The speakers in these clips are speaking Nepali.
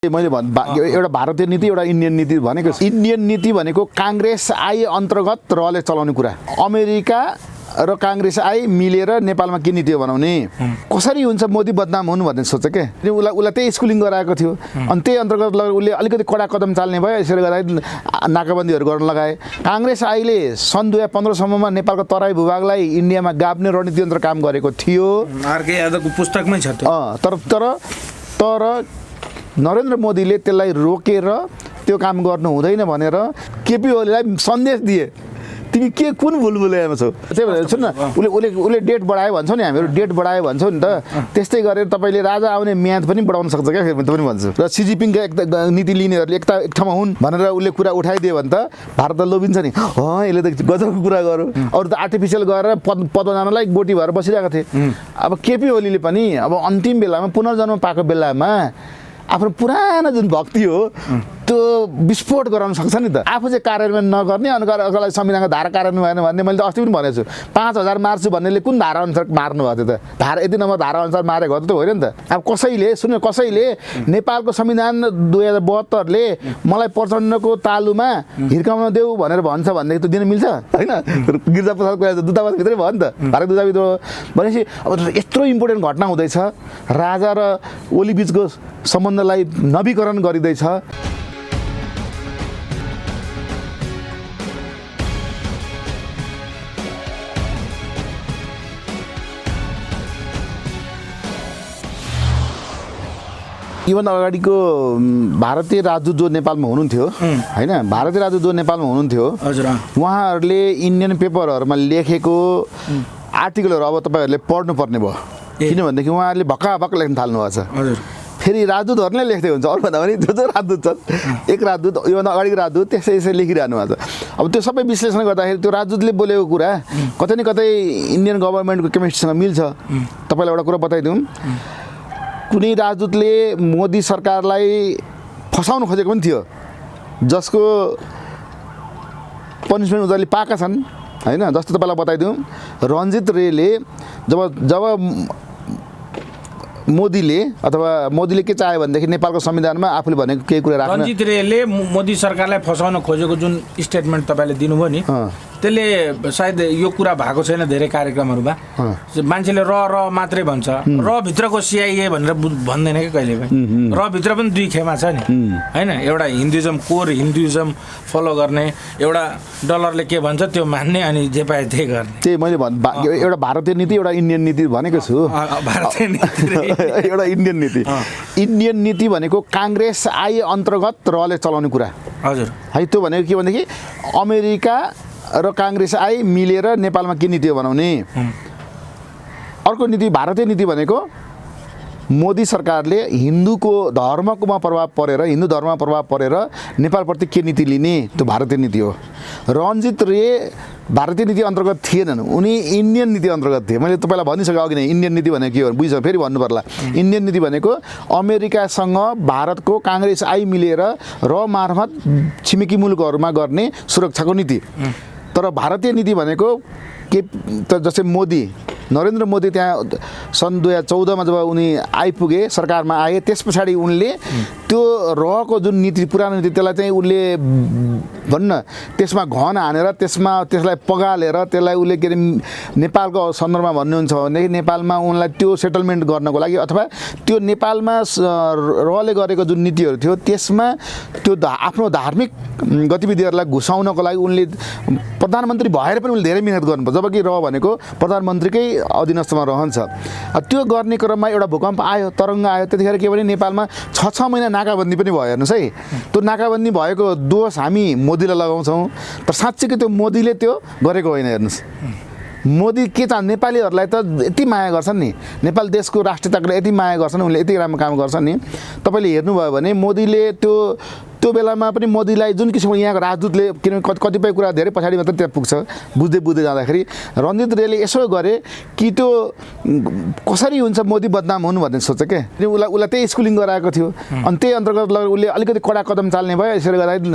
मैले एउटा भारतीय नीति एउटा इन्डियन नीति भनेको इन्डियन नीति भनेको कांग्रेस आई अन्तर्गत रहले चलाउने कुरा अमेरिका र कांग्रेस आई मिलेर नेपालमा के नीति बनाउने कसरी हुन्छ मोदी बदनाम हुनु भन्ने सोच के उलाई त्यही स्कुलिङ गराएको थियो अनि त्यही अन्तर्गत उले अलिकति कडा कदम चाल्ने भयो यसरी गर्दा नाकाबन्दीहरू गर्न लगाए कांग्रेस आईले सन् 2015 सम्ममा नेपालको तराई भूभागलाई इन्डियामा गाब्ने रणनीति तन्त्र काम गरेको थियो आरके यादवको पुस्तकमै छ त्यो तर नरेन्द्र मोदीले त्यसलाई रोकेर त्यो काम गर्नु हुँदैन भनेर केपी ओलीलाई सन्देश दिए तिमी के कुन भुलभुलैयामा छौ त्यही भएर सुन न उले डेट बढायो भन्छौ नि हामीहरू डेट बढायो भन्छौ नि त त्यस्तै गरेर तपाईले राजा आउने म्याद पनि बढाउन सक्छ क्या फेरि पनि भन्छु र सी जिनपिङका नीति लिनेहरूले एक ठाउँमा हुन् भनेर उसले कुरा उठाइदियो भने त भारत त लोभिन्छ नि यसले त गजबको कुरा गर्यो अरू त आर्टिफिसियल गरेर पद जानलाई गोटी भएर बसिरहेको थिए अब केपी ओलीले पनि अब अन्तिम बेलामा पुनर्जन्म पाएको बेलामा आफ्नो पुरानो जुन भक्ति हो त्यो विस्फोट गराउन सक्छ नि त आफू चाहिँ कार्यान्वयन नगर्ने अनि अर्कालाई संविधानको धारा कार्यान्वयन भएन भन्ने मैले त अस्ति पनि भनेको छु 5000 मार्छु भन्नेले कुन धारा अनुसार मार्नु भएको थियो त धारा यति नम्बर धारा अनुसार मारेको त होइन नि त अब कसैले नेपालको संविधान 2072 ले मलाई प्रचण्डको तालुमा हिर्काउन देऊ भनेर भन्छ भनेदेखि त दिन मिल्छ हैन गिरिजा प्रसाद कोइराला दूतावास भित्रै भयो नि त भारत दूतावासभित्र भनेपछि अब यत्रो इम्पोर्टेन्ट घटना हुँदैछ राजा र ओली बीचको सम्बन्धलाई नवीकरण गरिँदैछ योभन्दा अगाडिको भारतीय राजदूत जो नेपालमा हुनुहुन्थ्यो हैन भारतीय राजदूत जो नेपालमा हुनुहुन्थ्यो हजुर उहाँहरूले इन्डियन पेपरहरूमा लेखेको आर्टिकलहरू अब तपाईहरुले पढ्नु पर्ने भयो किनभनेदेखि उहाँहरूले भक्काभक्क लेख्न थाल्नु भएको छ हजुर फेरि राजदूतहरूले लेख्दै हुन्छ अरू भन्दा पनि जो राजदूत छ एक राजदूत योभन्दा अगाडिको राजदूत त्यसै लेखिरहनु भएको छ अब त्यो सबै विश्लेषण गर्दाखेरि त्यो राजदूतले बोलेको कुरा कतै न कतै इन्डियन गभर्नमेन्टको केमिस्ट्रीसँग मिल्छ तपाईलाई एउटा कुरा बताइदिउँ कुनै राजदूतले मोदी सरकारलाई फसाउन खोजेको पनि थियो जसको पनिसमेन्ट उनीहरूले पाएका छन् हैन जस्तो तपाईलाई बताइदिउँ रञ्जित रेले जब मोदीले के चाह्यो भनेदेखि नेपालको संविधानमा आफूले भनेको केही कुरा राख्न रञ्जित रेले मोदी सरकारलाई फसाउन खोजेको जुन स्टेटमेन्ट तपाईले दिनुभयो नि त्यसले सायद यो कुरा भएको छैन धेरै कार्यक्रमहरुमा मान्छेले र मात्रै भन्छ र भित्रको सीआईए भनेर भन्दैन के कहिले पनि र भित्र पनि दुई खेमा छ नि हैन एउटा हिन्दुइजम कोर हिन्दुइजम फलो गर्ने एउटा डलरले के भन्छ त्यो मान्ने अनि जे पाए त्यही गर्ने त्यही मैले एउटा भारतीय नीति एउटा इन्डियन नीति भनेको छु भारतीय नीति एउटा इन्डियन नीति भनेको कांग्रेस आई अन्तर्गत रहले चलाउने कुरा हजुर है त्यो भनेको के भनेदेखि अमेरिका र कांग्रेस आई मिलेर नेपालमा के नीति बनाउने अर्को नीति भारतीय नीति भनेको मोदी सरकारले हिन्दू धर्ममा प्रभाव परेर नेपालप्रति के नीति लिने त्यो भारतीय नीति हो रञ्जित रे भारतीय नीति अन्तर्गत थिएनन् उनी इन्डियन नीति अन्तर्गत थिए मैले तपाईलाई भनिसके अघि नै इन्डियन नीति भनेको के हो बुझ्छ फेरि भन्नु पर्ला इन्डियन नीति भनेको अमेरिकासँग भारतको कांग्रेस आई मिलेर र मार्फत छिमेकी मुलुकहरुमा गर्ने सुरक्षाको नीति तर भारतीय नीति भनेको के त जस्तै नरेन्द्र मोदी त्यहाँ सन् 2014 मा जब उनी आइपुगे सरकारमा आए त्यसपछि उनले त्यो रहेको जुन नीति पुरानो नीति त्यसलाई चाहिँ उनले भन्न त्यसमा घन हानेर त्यसलाई पगालेर त्यसलाई उले के नेपालको सन्दर्भमा भन्नुहुन्छ भने नेपालमा उनलाई त्यो सेटलमेन्ट गर्नको लागि अथवा त्यो नेपालमा रहले गरेको जुन नीतिहरू थियो त्यसमा त्यो आफ्नो धार्मिक गतिविधिहरूलाई घुसाउनको लागि उनले प्रधानमन्त्री भएर पनि उनले धेरै मिहिनेत गर्नुपर्छ जबकि भनेको प्रधानमन्त्रीकै अधीनस्थमा रहन्छ त्यो गर्ने क्रममा एउटा भूकम्प आयो तरङ्ग आयो त्यतिखेर के भने नेपालमा 6 महिना नाकाबन्दी पनि भयो हेर्नुस् है त्यो नाकाबन्दी भएको दोष हामी मोदीलाई लगाउँछौं तर साच्चै त्यो मोदीले त्यो गरेको होइन हेर्नुस् मोदी के चाहन्छ नेपालीहरूलाई त यति माया गर्छन् नि नेपाल देशको राष्ट्रियताको यति माया गर्छन् उनले यति राम्रो काम गर्छन् नि तपाईले हेर्नुभयो भने मोदीले त्यो त्यो बेलामा पनि मोदीलाई जुन किसिमको यहाँको राजदूतले किनभने कतिपय कुरा धेरै पछाडि मात्र त्यहाँ पुग्छ बुझ्दै जाँदाखेरि रञ्जित रेले यसो गरे कि त्यो कसरी हुन्छ मोदी बदनाम हुनु भन्ने सोचे के उसलाई त्यही स्कुलिङ गराएको थियो अनि त्यही अन्तर्गत उसले अलिकति कडा कदम चाल्ने भयो यसरी गर्दाखेरि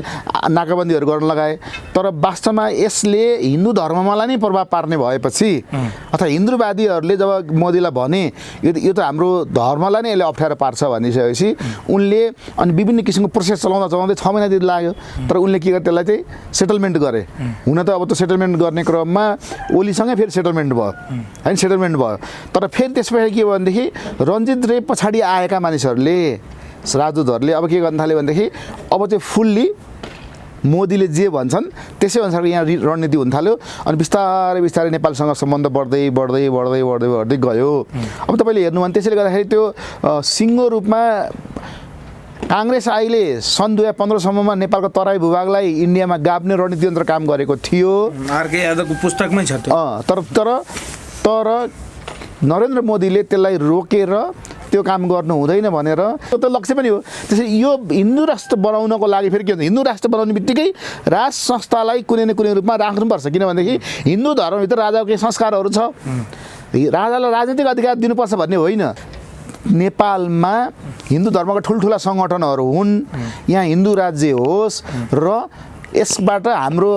नाकाबन्दीहरू गर्न लगाए तर वास्तवमा यसले हिन्दू धर्मलाई नै प्रभाव पार्ने भएपछि अथवा हिन्दूवादीहरूले जब मोदीलाई भने यो त हाम्रो धर्मलाई नै यसले अप्ठ्यारो पार्छ भनिसकेपछि उनले अनि विभिन्न किसिमको प्रोसेस चलाउँदै 6 महिना दिन लाग्यो तर उनले के गरे त्यसलाई चाहिँ सेटलमेन्ट गरे हुन त अब त सेटलमेन्ट गर्ने क्रममा ओलीसँगै फेरि सेटलमेन्ट भयो होइन सेटलमेन्ट भयो तर फेरि त्यसपछि के भयो भनेदेखि रञ्जित रे पछाडि आएका मानिसहरूले राजदूतहरूले अब के गर्न थाल्यो भनेदेखि अब चाहिँ फुल्ली मोदीले जे भन्छन् त्यसै अनुसारको यहाँ रणनीति हुन थाल्यो अनि बिस्तारै बिस्तारै नेपालसँग सम्बन्ध बढ्दै गयो अब तपाईँले हेर्नु भने त्यसैले गर्दाखेरि त्यो सिङ्गो रूपमा काङ्ग्रेस अहिले सन् 2015 सम्ममा नेपालको तराई भूभागलाई इन्डियामा गाब्ने रणनीति तन्त्र काम गरेको थियो आरके यादवको पुस्तकमै छ त्यो तर नरेन्द्र मोदीले त्यसलाई रोकेर त्यो काम गर्नु हुँदैन भनेर त्यो त लक्ष्य पनि हो त्यसैले यो हिन्दू राष्ट्र बनाउनको लागि फेरि के हुन्छ हिन्दू राष्ट्र बनाउने बित्तिकै राज संस्थालाई कुनै न कुनै रूपमा राख्नुपर्छ किनभनेदेखि हिन्दू धर्मभित्र राजाको केही संस्कारहरू छ राजालाई राजनीतिक अधिकार दिनुपर्छ भन्ने होइन नेपालमा हिन्दू धर्मका ठुल्ठुला सङ्गठनहरू हुन् यहाँ हिन्दू राज्य होस् र यसबाट हाम्रो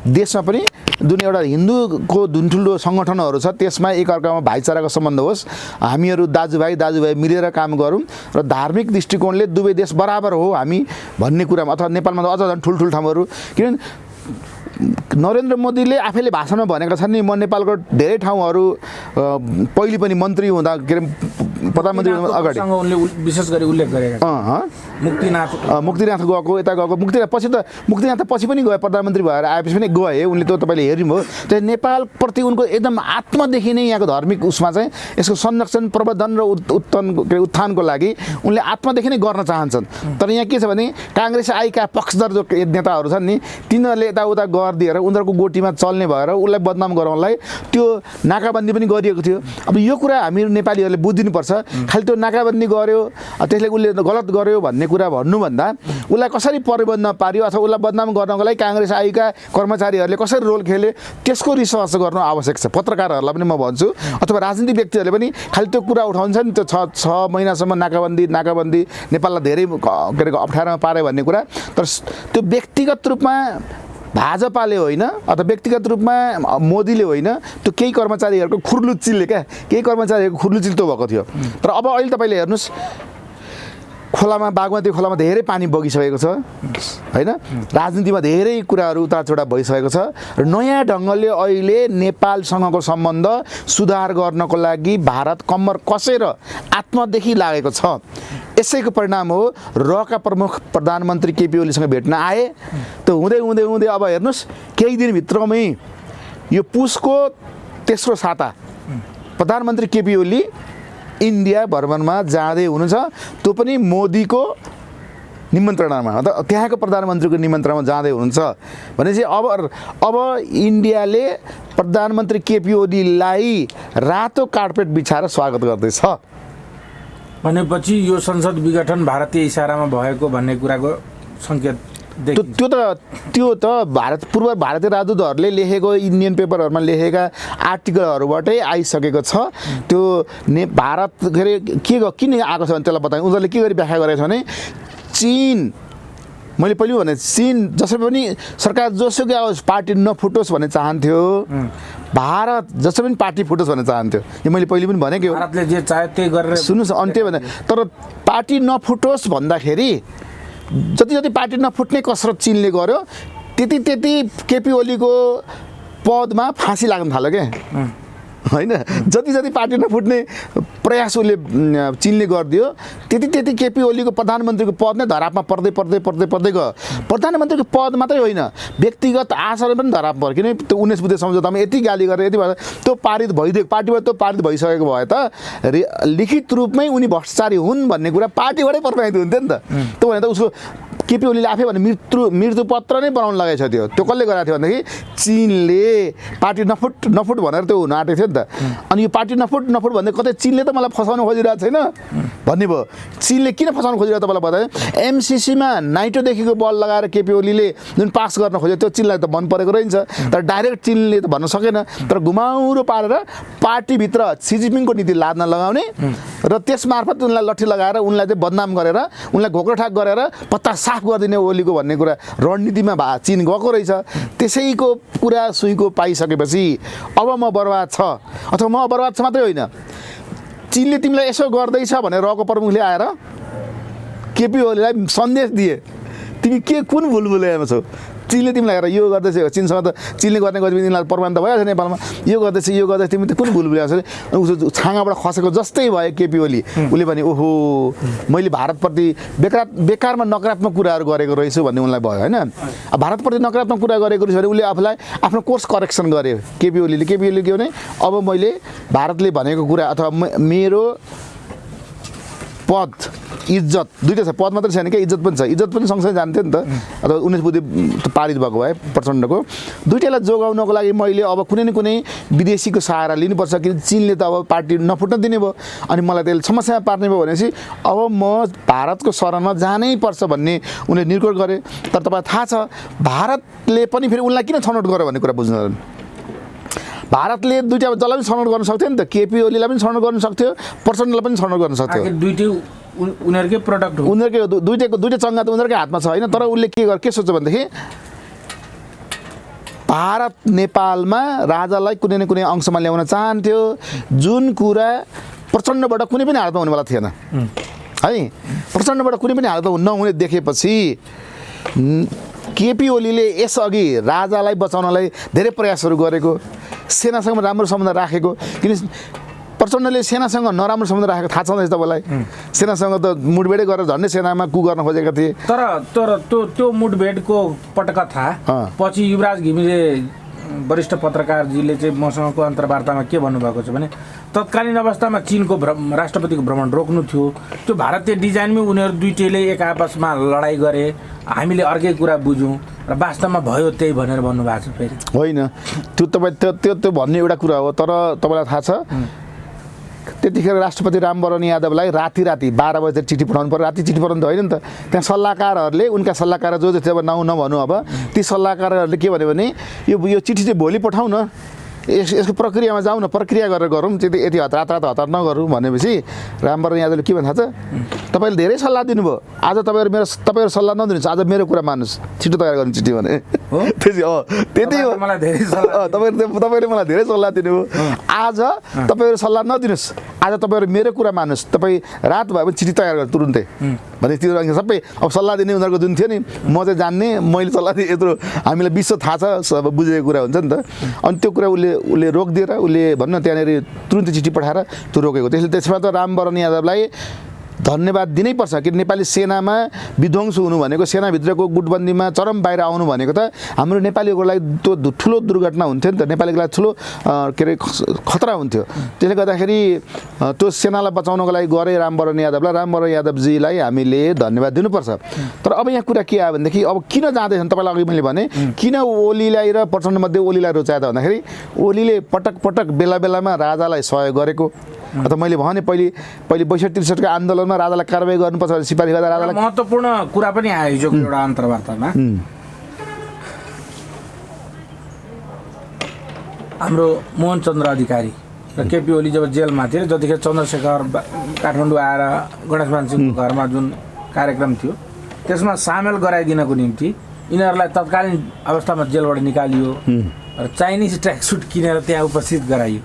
देशमा पनि जुन एउटा हिन्दूको जुन ठुलो सङ्गठनहरू छ त्यसमा एकअर्कामा भाइचाराको सम्बन्ध होस् हामीहरू दाजुभाइ मिलेर काम गरौँ र धार्मिक दृष्टिकोणले दुवै देश बराबर हो हामी भन्ने कुरामा अथवा नेपालमा त अझ झन् ठुल्ठुलो ठाउँहरू किनभने नरेन्द्र मोदीले आफैले भाषणमा भनेका छन् नि म नेपालको धेरै ठाउँहरू पहिले पनि मन्त्री हुँदा के अरे प्रधानमन्त्री अगाडि उनले विशेष गरी उल्लेख गरेका मुक्तिनाथ गएको यता गएको मुक्तिनाथ त पछि पनि गए प्रधानमन्त्री भएर आएपछि पनि गए उनले त्यो तपाईँले हेर्नुभयो त्यो नेपालप्रति उनको एकदम आत्मादेखि नै यहाँको धार्मिक उसमा चाहिँ यसको संरक्षण प्रवर्धन र उत्थानको लागि उनले आत्मादेखि नै गर्न चाहन्छन् तर यहाँ के छ भने काङ्ग्रेस आइका पक्षधर जो नेताहरू छन् नि तिनीहरूले यताउता गरिदिएर उनीहरूको गोटीमा चल्ने भएर उसलाई बदनाम गराउनलाई त्यो नाकाबन्दी पनि गरिएको थियो अब यो कुरा हामी नेपालीहरूले बुझिदिनुपर्छ खालि त्यो नाकाबन्दी गर्यो त्यसले उसले गलत गर्यो भन्ने कुरा भन्नुभन्दा उसलाई कसरी परिबन्धमा पार्यो अथवा उसलाई बदनाम गर्नको लागि काङ्ग्रेस आइका कर्मचारीहरूले कसरी रोल खेले त्यसको रिसर्च गर्नु आवश्यक छ पत्रकारहरूलाई पनि म भन्छु अथवा राजनीतिक व्यक्तिहरूले पनि खालि त्यो कुरा उठाउँछ नि त्यो 6 महिनासम्म नाकाबन्दी नेपाललाई धेरै के अरे अप्ठ्यारोमा पार्यो भन्ने कुरा तर त्यो व्यक्तिगत रूपमा भाजपाले होइन अथवा व्यक्तिगत रूपमा मोदीले होइन त्यो केही कर्मचारीहरूको खुर्लुचिलले केही कर्मचारीहरूको खुर्लुचिल त्यो भएको थियो तर अब अहिले तपाईँले हेर्नुहोस् खोलामा बागमती खोलामा धेरै पानी बगिसकेको छ होइन राजनीतिमा धेरै कुराहरू उतारचढाव भइसकेको छ र नयाँ ढङ्गले अहिले नेपालसँगको सम्बन्ध सुधार गर्नको लागि भारत कम्मर कसेर आत्मादेखि लागेको छ यसैको परिणाम हो रका प्रमुख प्रधानमन्त्री केपी ओलीसँग भेट्न आए त्यो हुँदै अब हेर्नुहोस् केही दिनभित्रमै यो पुसको तेस्रो साता प्रधानमन्त्री केपी ओली इन्डिया भ्रमणमा जाँदै हुनुहुन्छ त्यो पनि मोदीको निमन्त्रणामा त्यहाँको प्रधानमन्त्रीको निमन्त्रणामा जाँदै हुनुहुन्छ भनेपछि अब इन्डियाले प्रधानमन्त्री केपी ओलीलाई रातो कार्पेट बिछाएर स्वागत गर्दैछ भनेपछि यो संसद विघटन भारतीय इसारामा भएको भन्ने कुराको सङ्केत त्यो त पूर्व भारतीय राजदूतहरूले लेखेको इन्डियन पेपरहरूमा लेखेका आर्टिकलहरूबाटै आइसकेको छ त्यो भारत के अरे किन आएको छ भने त्यसलाई बताएँ उनीहरूले के गरी व्याख्या गरेको छ भने चीन मैले पहिले भने चीन जसरी पनि सरकार जोसुकै आओस् पार्टी नफुटोस् भन्ने चाहन्थ्यो भारत जसरी पनि पार्टी फुटोस् भन्ने चाहन्थ्यो यो मैले पहिले पनि भनेको हो भारतले जे चाह्यो त्यही गरेर सुन्नुहोस् अनि त्यही भने तर पार्टी नफुटोस् भन्दाखेरि जति पार्टी नफुट्ने कसरत चीनले गर्यो त्यति केपी ओलीको पदमा फाँसी लाग्न थाल्यो क्या होइन जति पार्टी नफुट्ने प्रयास उसले चीनले गरिदियो त्यति केपी ओलीको प्रधानमन्त्रीको पद नै धरापमा पर्दै गयो प्रधानमन्त्रीको पद मात्रै होइन व्यक्तिगत आचरण पनि धरापमा पर्यो किनभने त्यो 19 बुद्धे सम्झौतामा यति गाली गरेर यति भएर त्यो पारित भइदियो पार्टीबाट त्यो पारित भइसकेको भए त लिखित रूपमै उनी भ्रष्टाचारी हुन् भन्ने कुरा पार्टीबाटै प्रमाणित हुन्थ्यो नि त त्यो भने त उसको केपी ओलीले आफै भने मृत्युपत्र नै बनाउन लगाएको छ त्यो कसले गराएको थियो भनेदेखि चीनले पार्टी नफुट भनेर त्यो हुन आँटेको थियो नि त अनि यो पार्टी नफुट भन्दै कतै चीनले त मलाई फसाउन खोजिरहेको छैन भन्ने भयो चीनले किन फसाउन खोजिरहेको तपाईँलाई बताएँ एमसिसीमा नाइटोदेखिको बल लगाएर केपी ओलीले जुन पास गर्न खोज्यो त्यो चीनलाई त मन परेको रहन्छ तर डाइरेक्ट चीनले त भन्न सकेन तर घुमाउरो पारेर पार्टीभित्र सी जिनपिङको नीति लाद्न लगाउने र त्यसमार्फत उनलाई लट्ठी लगाएर उनलाई चाहिँ बदनाम गरेर उनलाई घोक्रोठाक गरेर पत्ता साफ गरिदिने ओलीको भन्ने कुरा रणनीतिमा चीन गएको रहेछ त्यसैको कुरा सुईको पाइसकेपछि अब म बर्बाद छ अथवा म बर्बाद छ मात्रै होइन चीनले तिमीलाई यसो गर्दैछ भनेर रको प्रमुखले आएर केपी ओलीलाई सन्देश दिए तिमी के कुन भुलभुलैयामा छौ चीनले तिमीलाई हेर यो गर्दैछ चीनसँग त चीनले गर्ने गतिविधि तिमीलाई प्रमाण त भइहाल्छ नेपालमा यो गर्दैछ तिमी त कुन भुलभुलै छ उसो छाँगाबाट खसेको जस्तै भयो केपी ओली उसले भने ओहो मैले भारतप्रति बेकारमा नकारात्मक कुराहरू गरेको रहेछु भन्ने उनलाई भयो होइन भारतप्रति नकारात्मक कुरा गरेको रहेछ भने उसले आफूलाई आफ्नो कोर्स करेक्सन गरे केपी ओलीले के भने अब मैले भारतले भनेको कुरा अथवा मेरो पद इज्जत दुईवटा छ पद मात्रै छैन क्या इज्जत पनि छ इज्जत पनि सँगसँगै जान्थ्यो नि त अथवा 19 बुद्धि पारित भएको भए प्रचण्डको दुईटालाई जोगाउनको लागि मैले अब कुनै न कुनै विदेशीको सहारा लिनुपर्छ किन चीनले त अब पार्टी नफुट्न दिने भयो अनि मलाई त्यसले समस्यामा पार्ने भयो भनेपछि अब म भारतको शरणमा जानै पर्छ भन्ने उनले निर्णय गरे तर तपाईँलाई थाहा छ भारतले पनि फेरि उनलाई किन छनौट गर्यो भन्ने कुरा बुझ्नु भारतले दुईटा जसलाई पनि छनौट गर्न सक्थ्यो नि त केपी ओलीलाई पनि छनौट गर्न सक्थ्यो प्रचण्डलाई पनि छनौट गर्न सक्थ्यो दुईटै उनीहरुकै प्रोडक्ट हो उनीहरुकै दुईटा चङ्गा त उनीहरुकै हातमा छ होइन तर उसले के सोच्यो भनेदेखि भारत नेपालमा राजालाई कुनै न कुनै अंशमा ल्याउन चाहन्थ्यो जुन कुरा प्रचण्डबाट कुनै पनि हालतमा हुनेवाला थिएन है प्रचण्डबाट कुनै पनि हालतमा नहुने देखेपछि केपी ओलीले यसअघि राजालाई बचाउनलाई धेरै प्रयासहरू गरेको सेनासँग राम्रो सम्बन्ध राखेको किन प्रचण्डले सेनासँग नराम्रो सम्बन्ध राखेको थाहा छँदैछ तपाईँलाई सेनासँग त मुठभेडै गरेर झन्डै सेनामा कु गर्न खोजेका थिए तर त्यो मुठभेडको पटकथा पछि युवराज घिमिरे वरिष्ठ पत्रकारजीले चाहिँ मसँगको अन्तर्वार्तामा के भन्नुभएको छ भने तत्कालीन अवस्थामा चीनको राष्ट्रपतिको भ्रमण रोक्नु थियो त्यो भारतीय डिजाइनमै उनीहरू दुईटैले एक आपसमा लडाइँ गरे हामीले अर्कै कुरा बुझौँ र वास्तवमा भयो त्यही भनेर भन्नुभएको छ फेरि होइन त्यो तपाईँ त्यो भन्ने एउटा कुरा हो तर तपाईँलाई थाहा छ त्यतिखेर राष्ट्रपति रामवरण यादवलाई राति 12 बजे चिठी पठाउनु पर्यो राति चिठी पठाउनु त होइन नि त त्यहाँ सल्लाहकारहरूले उनका सल्लाहकार जो थियो अब नभनौँ अब ती सल्लाहकारहरूले के भन्यो भने यो चिठी चाहिँ भोलि पठाउँ न यसको प्रक्रियामा जाउँ न प्रक्रिया गरेर गरौँ चाहिँ यति रात हतार नगरौँ भनेपछि रामवरण यादवले के भन्छ तपाईँले धेरै सल्लाह दिनुभयो आज तपाईँहरू सल्लाह नदिनुहोस् आज मेरो कुरा मान्नुहोस् छिटो तयार गर्नु चिठी भने त्यति हो तपाईँले मलाई धेरै सल्लाह दिनुभयो आज तपाईँहरू सल्लाह नदिनुहोस् आज तपाईँहरू मेरो कुरा मान्नुहोस् तपाईँ रात भयो भने चिठी तयार गर्नु तुरुन्तै भने त्यो सबै अब सल्लाह दिने उनीहरूको जुन थियो नि म चाहिँ जान्ने मैले सल्लाह दिएँ यत्रो हामीलाई विश्व थाहा छ अब बुझेको कुरा हुन्छ नि त अनि त्यो कुरा उसले रोकिदिएर उसले भन्न त्यहाँनिर तुरुन्तै चिठी पठाएर त्यो रोकेको त्यसमा त रामवरण यादवलाई धन्यवाद दिनैपर्छ कि नेपाली सेनामा विध्वंस हुनु भनेको सेनाभित्रको गुटबन्दीमा चरम बाहिर आउनु भनेको त हाम्रो नेपालीहरूको लागि त्यो ठुलो दुर्घटना हुन्थ्यो नि त नेपालीको लागि ठुलो के अरे खतरा हुन्थ्यो त्यसले गर्दाखेरि त्यो सेनालाई बचाउनको लागि गरे रामवरण यादवजीलाई हामीले धन्यवाद दिनुपर्छ तर अब यहाँ कुरा के आयो भनेदेखि अब किन जाँदैछन् तपाईँलाई अघि मैले भने किन ओलीलाई र प्रचण्डमध्ये ओलीलाई रुचायो त भन्दाखेरि ओलीले पटक बेलामा राजालाई सहयोग गरेको अथवा मैले भने पहिले 62-63 आन्दोलनमा राजालाई कारबाही गर्नुपर्छ भने सिपाही गर्दा राजालाई महत्त्वपूर्ण कुरा पनि आयो हिजोको एउटा अन्तर्वार्तामा हाम्रो मोहन चन्द्र अधिकारी र केपी ओली जब जेलमा थिए जतिखेर चन्द्रशेखर काठमाडौँ आएर गणेशमान सिंहको घरमा जुन कार्यक्रम थियो त्यसमा सामेल गराइदिनको निम्ति यिनीहरूलाई तत्कालीन अवस्थामा जेलबाट निकालियो र चाइनिज ट्र्याक सुट किनेर त्यहाँ उपस्थित गराइयो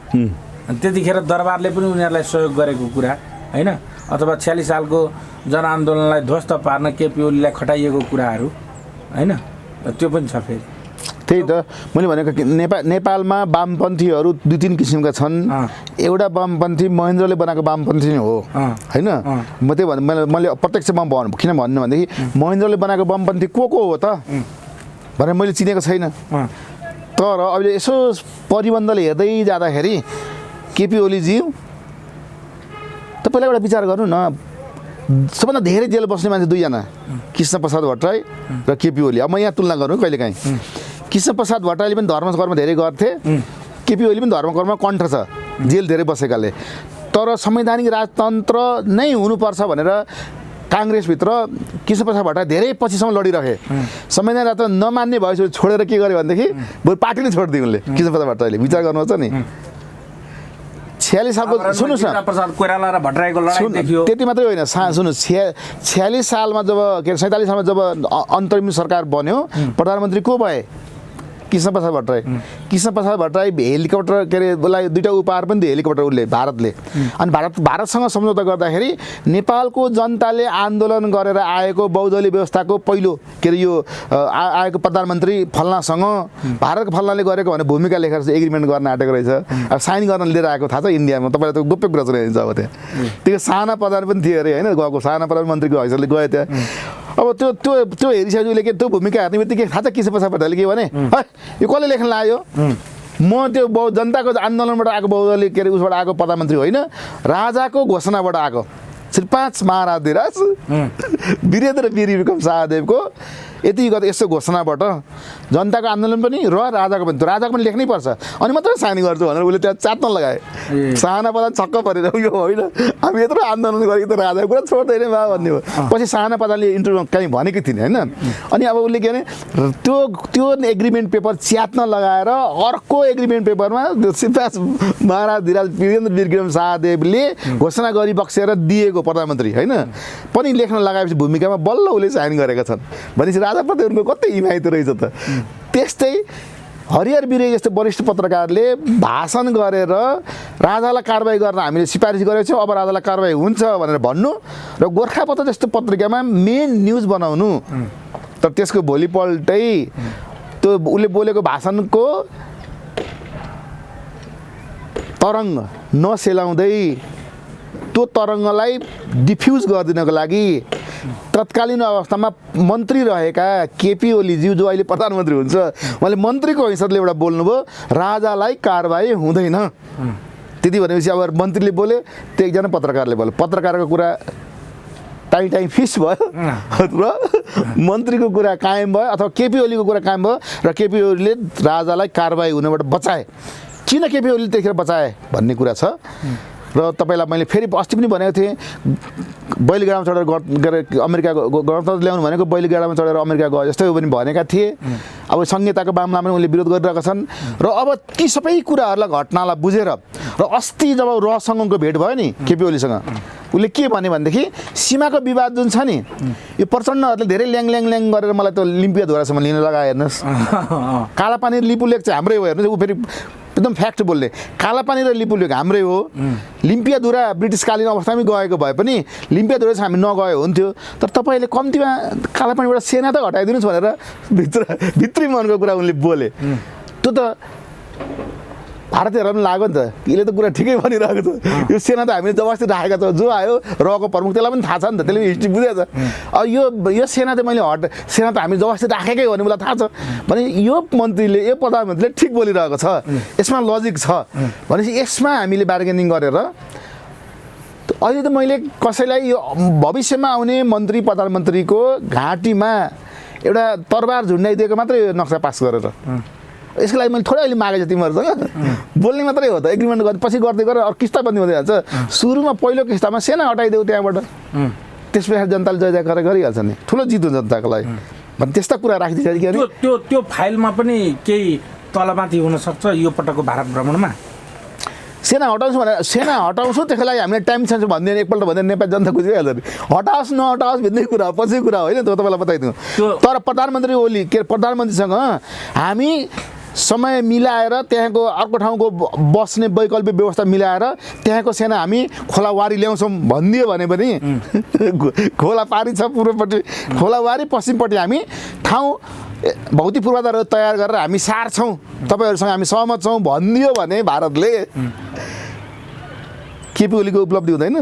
अनि त्यतिखेर दरबारले पनि उनीहरूलाई सहयोग गरेको कुरा होइन अथवा 46 सालको जनआन्दोलनलाई ध्वस्त पार्न केपी ओलीलाई खटाइएको कुराहरू होइन त्यो पनि छ फेरि त्यही त मैले भनेको नेपालमा वामपन्थीहरू 2-3 किसिमका छन् एउटा वामपन्थी महेन्द्रले बनाएको वामपन्थी नै हो होइन म त्यही मैले प्रत्यक्षमा किन भन्नु भनेदेखि महेन्द्रले बनाएको वामपन्थी को हो त भनेर मैले चिनेको छैन तर अहिले यसो परिबन्धले हेर्दै जाँदाखेरि केपी ओलीजी तपाईँलाई एउटा विचार गर्नु न सबभन्दा धेरै जेल बस्ने मान्छे दुईजना, कृष्ण प्रसाद भट्टराई र केपी ओली। अब म यहाँ तुलना गर्नु कहिलेकाहीँ, कृष्ण प्रसाद भट्टराईले पनि धर्मकर्म धेरै गर्थे, केपी ओली पनि धर्मकर्म कण्ठ छ, जेल धेरै बसेकाले। तर संवैधानिक राजतन्त्र नै हुनुपर्छ भनेर काङ्ग्रेसभित्र कृष्ण प्रसाद भट्टराई धेरै पछिसम्म लडिरहे। संवैधानिक राजतन्त्र नमान्ने भएपछि छोडेर के गर्यो भनेदेखि बरु पार्टी नै छोडिदियो उनले, कृष्ण प्रसाद भट्टराईले। विचार गर्नुहोस् नि, 46 सालको सुन्नुहोस् न, प्रसाद कोइराला र भट्टराईको लडाईँ देखियो। त्यति मात्रै होइन, सुन्नुहोस्, 46 सालमा जब 47 सालमा जब अन्तरिम सरकार बन्यो, प्रधानमन्त्री को भए? कृष्ण प्रसाद भट्टराई। कृष्ण प्रसाद भट्टराई हेलिकप्टर के अरे उसलाई 2टा उपहार पनि दियो हेलिकप्टर उसले, भारतले। अनि भारतसँग सम्झौता गर्दाखेरि नेपालको जनताले आन्दोलन गरेर आएको बहुदलीय व्यवस्थाको पहिलो के अरे यो आएको प्रधानमन्त्री फल्नासँग, भारतको फल्नाले गरेको भने भूमिका लेखेर एग्रिमेन्ट गर्न आँटेको रहेछ। अब साइन गर्न लिएर आएको थाहा छ इन्डियामा, तपाईँलाई त गोप्य कुरा सुनाइदिन्छ। अब त्यहाँ त्यो साना प्रधान पनि थियो अरे होइन, गएको साना प्रधानमन्त्रीको हैसियतले गयो त्यहाँ। अब त्यो त्यो त्यो हेरिसकेपछि उसले के त्यो भूमिका हेर्ने बित्तिकै थाहा छ कृष्ण प्रसाद भट्टराईले के भने, है यो कसले लेख्न लाग्यो? म त्यो जनताको आन्दोलनबाट आएको बहुदलीय के अरे उसबाट आएको प्रधानमन्त्री होइन, राजाको घोषणाबाट आएको। श्री 5 महाराजधिराज वीरेन्द्र वीर विक्रम शाहदेवको यति यस्तो घोषणाबाट जनताको आन्दोलन पनि र राजाको पनि, राजाको पनि लेख्नै पर्छ अनि मात्रै साइन गर्छु भनेर उसले त्यहाँ चाट्न लगाए। साना प्रधान छक्क परेर यो होइन, हामी यत्रो आन्दोलन गरेको त राजाको कुरा छोड्दैन बा भन्ने हो। पछि साना प्रधानले इन्टरभ्यू कहीँ भनेकै थिइन् होइन। अनि अब उसले के भने त्यो एग्रिमेन्ट पेपर च्यात्न लगाएर अर्को एग्रिमेन्ट पेपरमा श्री 5 महाराजधिराज वीरेन्द्र विक्रम शाहदेवले घोषणा गरी बक्सेर दिएको प्रधानमन्त्री होइन पनि लेख्न लगाएपछि भूमिकामा बल्ल उसले साइन गरेका छन् भनेपछि राजाप्रति उनको कति हिमायत रहेछ त। त्यस्तै हरिहर बिरे जस्तो वरिष्ठ पत्रकारले भाषण गरेर राजालाई कारबाही गर्न हामीले सिफारिस गरेको छौँ, अब राजालाई कारबाही हुन्छ भनेर भन्नु र गोर्खापत्र जस्तो पत्रिकामा मेन न्युज बनाउनु। तर त्यसको भोलिपल्टै त्यो उसले बोलेको भाषणको तरङ्ग नसेलाउँदै त्यो तरङ्गलाई डिफ्युज गरिदिनको लागि तत्कालीन अवस्थामा मन्त्री रहेका केपी ओलीज्यू जो अहिले प्रधानमन्त्री हुन्छ, उहाँले मन्त्रीको हैसियतले एउटा बोल्नुभयो राजालाई कारबाही हुँदैन। त्यति भनेपछि अब मन्त्रीले बोले, त्यो एकजना पत्रकारले बोल्यो, पत्रकारको कुरा टाइम फिक्स भयो र मन्त्रीको कुरा कायम भयो अथवा केपी ओलीको कुरा कायम भयो र केपी ओलीले राजालाई कारबाही हुनबाट बचाए। किन केपी ओलीले त्यतिखेर बचाए भन्ने कुरा छ। र तपाईँलाई मैले फेरि अस्ति पनि भनेको थिएँ, बैलगाडामा चढेर अमेरिका गणतन्त्र ल्याउनु भनेको बैलगाडामा चढेर अमेरिका गयो जस्तै हो पनि भनेका थिए। अब संहिताको मामलामा उनले विरोध गरिरहेका छन् र अब ती सबै कुराहरूलाई घटनालाई बुझेर र अस्ति जब रसँगको भेट भयो नि केपी ओलीसँग, उसले के भन्यो भनेदेखि सीमाको विवाद जुन छ नि यो प्रचण्डहरूले धेरै ल्याङ गरेर मलाई त्यो लिम्पियाधुरासम्म लिन लगाए। हेर्नुहोस्, कालापानी लिपु लेक चाहिँ हाम्रै हो। हेर्नुहोस्, ऊ फेरि एकदम फ्याक्ट बोल्ने, कालापानी र लिपु लेक हाम्रै हो। लिम्पियाधुरा ब्रिटिसकालीन अवस्थामै गएको भए पनि लिम्पियाधुरा चाहिँ हामी नगए हुन्थ्यो। तर तपाईँले कम्तीमा कालापानीबाट सेना त हटाइदिनुहोस् भनेर भित्री मनको कुरा उनले बोले। त्यो त भारतीयहरूलाई पनि लाग्यो नि त, यसले त कुरा ठिकै भनिरहेको छ, यो सेना त हामीले जबरजस्ती राखेका छौँ। जो आयो रको प्रमुख त्यसलाई पनि थाहा छ नि त, त्यसले हिस्ट्री बुझेको छ। अब यो सेना त मैले सेना त हामीले जबरजस्ती राखेकै हो भने मलाई थाहा छ भने यो मन्त्रीले यो प्रधानमन्त्रीले ठिक बोलिरहेको छ, यसमा लजिक छ भनेपछि यसमा हामीले बार्गेनिङ गरेर अहिले त मैले कसैलाई यो भविष्यमा आउने मन्त्री प्रधानमन्त्रीको घाँटीमा एउटा तरबार झुन्डाइदिएको मात्रै नक्सा पास गरेर यसको लागि मैले थोरै अहिले मागेको छु तिमीहरूसँग बोल्ने मात्रै हो त। एग्रिमेन्ट गर्ने पछि गर्दै गरेर अरू किस्ता बन्दी हुँदै जान्छ। सुरुमा पहिलो किस्तामा सेना हटाइदेऊ त्यहाँबाट, त्यसपछि जनताले जय जयकार गरिहाल्छ नि, ठुलो जित हुन्छ जनताको लागि भने त्यस्ता कुरा राखिदिन्छ कि त्यो फाइलमा पनि केही तलमाथि हुनसक्छ यो पटकको भारत भ्रमणमा। सेना हटाउँछु भनेर सेना हटाउँछु त्यसको लागि हामीले टाइम सेन्स भनिदियो एकपल्ट भन्दा नेपाली जनता बुझिहाल्छ नि। हटाओस् नहटाओस् भन्ने कुरा पछि कुरा होइन, त्यो तपाईँलाई बताइदिउँ। तर प्रधानमन्त्री ओली के प्रधानमन्त्रीसँग हामी समय मिलाएर त्यहाँको अर्को ठाउँको बस्ने वैकल्पिक व्यवस्था मिलाएर त्यहाँको सेना हामी खोलावारी ल्याउँछौँ भनिदियो भने पनि खोला पारी छ पूर्वपट्टि, खोलावारी पश्चिमपट्टि हामी ठाउँ भौतिक पूर्वाधारहरू तयार गरेर हामी सार्छौँ, तपाईँहरूसँग हामी सहमत छौँ भनिदियो भने भारतले केपी ओलीको उपलब्धि हुँदैन।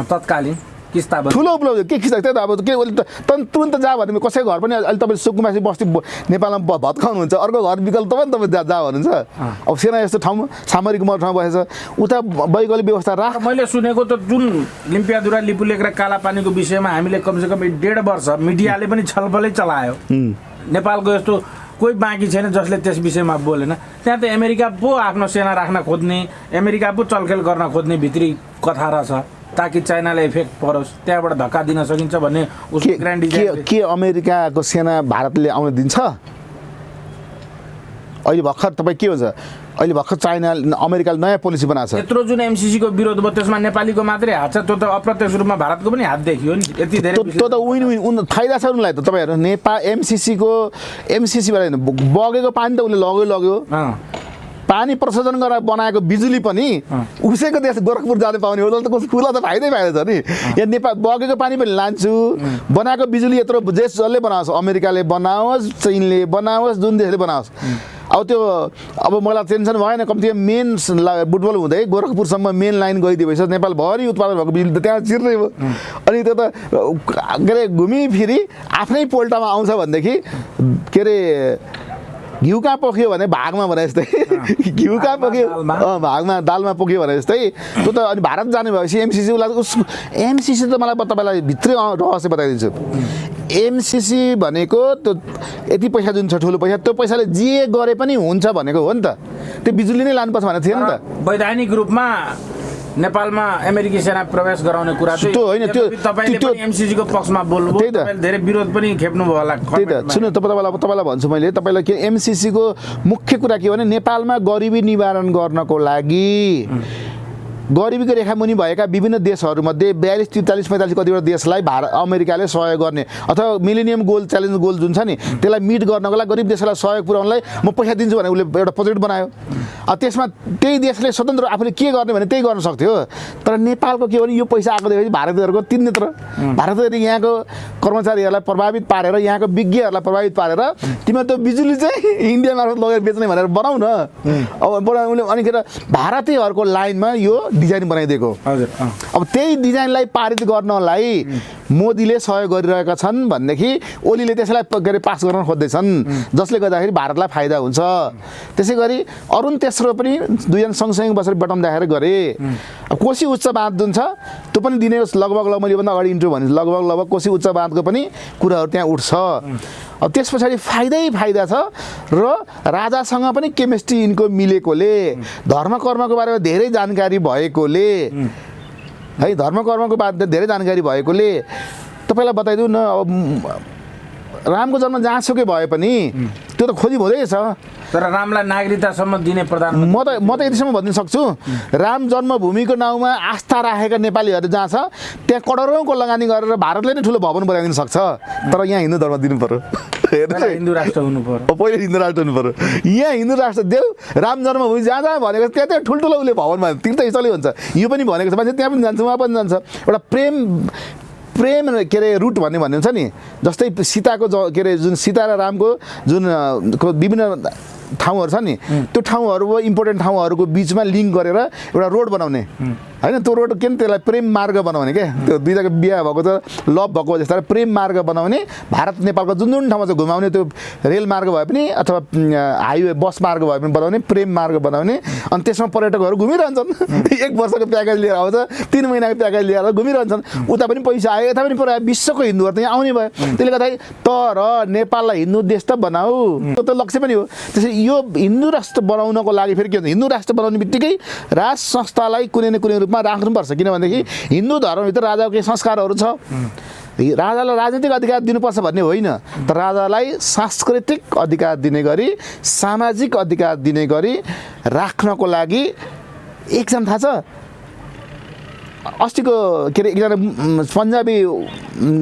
तत्कालीन किस्ता बन्छ। ठुलो उपलब्धि के खिच्दा त्यही त अब के उसले तुरन्त जा भने कसैको घर पनि अहिले तपाईँले सुकुम्बासी बस्ती नेपालमा भत्काउनुहुन्छ अर्को घर विकल्प तपाईँ जा भन्नुहुन्छ। अब सेना यस्तो ठाउँमा सामरिक मल ठाउँ बसेछ उता वैकल्पिक व्यवस्था राख। मैले सुनेको त जुन लिम्पियादुरा लिपुलेक र कालापानीको विषयमा हामीले कमसेकम 1.5 वर्ष मिडियाले पनि छलफलै चलायो। नेपालको यस्तो कोही बाँकी छैन जसले त्यस विषयमा बोलेन। त्यहाँ त अमेरिका पो आफ्नो सेना राख्न खोज्ने, अमेरिका पो चलखेल गर्न खोज्ने भित्री कथा रहेछ ताकि चाइनालाई इफेक्ट परोस्, त्यहाँबाट धक्का दिन सकिन्छ भन्ने उसको ग्रान्ड डिजाइन। के अमेरिकाको सेना भारतले आउन दिन्छ? अहिले भर्खर तपाईँ के हुन्छ अहिले भर्खर चाइना अमेरिकाले नयाँ पोलिसी बनाएको छ। यत्रो जुन एमसिसीको विरोध भयो त्यसमा नेपालीको मात्रै हात छ, त्यो त अप्रत्यक्ष रूपमा भारतको पनि हात देखियो नि। यति धेरै त्यो त विन विन फाइदा छ उनीलाई त। तपाईँहरू नेपाल एमसिसीबाट बगेको पानी त उसले लग्यो पानी प्रशोधन गरेर बनाएको बिजुली पनि उसैको देश गोरखपुर जानु पाउने हो त उसलाई त फाइदै फाइदा छ नि। यहाँ नेपाल बगेको पानी पनि लान्छु, बनाएको बिजुली यत्रो देश जसले बनाओस्, अमेरिकाले बनाओस्, चीनले बनाओस्, जुन देशले बनाओस्। अब त्यो अब मलाई टेन्सन भएन, कम्ती मेन बुटबल हुँदै गोरखपुरसम्म मेन लाइन गइदिएपछि नेपालभरि उत्पादन भएको बिजुली त त्यहाँ चिर्दै भयो। अनि त्यो त के अरे घुमिफिरी आफ्नै पोल्टामा आउँछ भनेदेखि के अरे घिउ कहाँ पोख्यो भने भागमा भने जस्तै घिउ कहाँ पोख्यो भागमा दालमा पोख्यो भने जस्तै त्यो त। अनि भारत जाने भएपछि एमसिसी उसलाई एमसिसी त मलाई तपाईँलाई भित्रै रहस्य बताइदिन्छु। एमसिसी भनेको त्यो यति पैसा जुन छ ठुलो पैसा, त्यो पैसाले जे गरे पनि हुन्छ भनेको हो नि त। त्यो बिजुली नै लानुपर्छ भनेको थियो नि त। वैधानिक रूपमा नेपालमा अमेरिकी सेना प्रवेश गराउने कुरा चाहिँ त्यो होइन, त्यो तपाईले पनि एमसिसीको पक्षमा बोल्नुभयो, त्यही त। तपाईले धेरै विरोध पनि खेप्नु भयो होला। त्यही त सुन्नु तपाईँलाई भन्छु मैले तपाईँलाई के एमसिसीको मुख्य कुरा के हो भने नेपालमा गरिबी निवारण गर्नको लागि गरिबीको रेखामुनि भएका विभिन्न देशहरूमध्ये 42, 43, 45 कतिवटा देशलाई अमेरिकाले सहयोग गर्ने अथवा मिलेनियम गोल च्यालेन्ज गोल जुन छ नि त्यसलाई मिट गर्नको लागि गरिब देशलाई सहयोग पुर्याउनलाई म पैसा दिन्छु भने उसले एउटा प्रोजेक्ट बनायो। त्यसमा त्यही देशले स्वतन्त्र आफूले के गर्ने भने त्यही गर्न सक्थ्यो। तर नेपालको के भने यो पैसा आएको देखेपछि भारतीयहरूको तिननेत्र भारतीयहरूले यहाँको कर्मचारीहरूलाई प्रभावित पारेर यहाँको विज्ञहरूलाई प्रभावित पारेर तिमीहरू त्यो बिजुली चाहिँ इन्डिया मार्फत लगेर बेच्ने भनेर बनाऊ न। अब उसले अनिखेर भारतीयहरूको लाइनमा यो डिजाइन बनाइदिएको। हजुर। अब त्यही डिजाइनलाई पारित गर्नलाई मोदीले सहयोग गरिरहेका छन् भनेदेखि ओलीले त्यसलाई के अरे पास गर्न खोज्दैछन्, जसले गर्दाखेरि भारतलाई फाइदा हुन्छ। त्यसै गरी अरुण तेस्रो पनि दुईजना सँगसँगै बसेर बटम देखाएर गरे। कोशी उच्च बाँध जुन छ त्यो पनि दिने लगभग मैले भन्दा अगाडि इन्ट्रो भने लगभग कोशी उच्च बाँधको पनि कुराहरू त्यहाँ उठ्छ। अब त्यस पछाडि फाइदा छ र राजासँग पनि केमिस्ट्री यिनको मिलेकोले धर्म कर्मको बारेमा धेरै जानकारी भएकोले है धर्म कर्मको बारेमा धेरै जानकारी भएकोले तपाईँलाई बताइदिउँ न। अब रामको जन्म जहाँसुकै भए पनि त्यो त खोजी हुँदैछ। तर रामलाई नागरिकतासम्म दिने प्रधान म त यतिसम्म भनिदिन सक्छु, राम जन्मभूमिको नाउँमा आस्था राखेका नेपालीहरू जहाँ छ त्यहाँ करोडौँको लगानी गरेर भारतले नै ठुलो भवन बनाइदिन सक्छ। तर यहाँ हिन्दू धर्म दिनु पर्यो, हिन्दू राष्ट्र हुनु पर्यो। पहिले हिन्दू राष्ट्र हुनु पर्यो। यहाँ हिन्दू राष्ट्र देऊ, राम जन्मभूमि जहाँ जहाँ भनेको त्यहाँ त्यहाँ ठुल्ठुलो उसले भवन भयो, तीर्थस्थलै हुन्छ। यो पनि भनेको छ मान्छे त्यहाँ पनि जान्छ उहाँ पनि जान्छ। एउटा प्रेम के अरे रुट भन्ने हुन्छ नि, जस्तै सीताको के अरे जुन सीता र रामको जुन विभिन्न ठाउँहरू छ नि त्यो ठाउँहरू इम्पोर्टेन्ट ठाउँहरूको बिचमा लिङ्क गरेर एउटा रोड बनाउने होइन। त्यो रोड के त्यसलाई प्रेम मार्ग बनाउने क्या, त्यो दुईजनाको बिहा भएको त लभ भएको जस्तो प्रेम मार्ग बनाउने। भारत नेपालको जुन जुन ठाउँमा चाहिँ घुमाउने त्यो रेल मार्ग भए पनि अथवा हाइवे बस मार्ग भए पनि बनाउने, प्रेम मार्ग बनाउने। अनि त्यसमा पर्यटकहरू घुमिरहन्छन्, 1 वर्षको प्याकेज लिएर आउँछ, 3 महिनाको प्याकेज लिएर घुमिरहन्छन्। उता पनि पैसा आयो, यता पनि पुरा विश्वको हिन्दूहरू त यहाँ आउने भयो। त्यसले गर्दाखेरि तर नेपाललाई हिन्दू देश त बनाऊ, त्यो त लक्ष्य पनि हो। त्यसरी यो हिन्दू राष्ट्र बनाउनको लागि फेरि के हुन्छ, हिन्दू राष्ट्र बनाउने बित्तिकै राज संस्थालाई कुनै न कुनै रूपमा राख्नुपर्छ। किनभनेदेखि हिन्दू धर्मभित्र राजाको केही संस्कारहरू छ। राजालाई राजनीतिक अधिकार दिनुपर्छ भन्ने होइन, तर राजालाई सांस्कृतिक अधिकार दिने गरी सामाजिक अधिकार दिने गरी राख्नको लागि एकजना थाहा छ अस्तिको के अरे एकजना पन्जाबी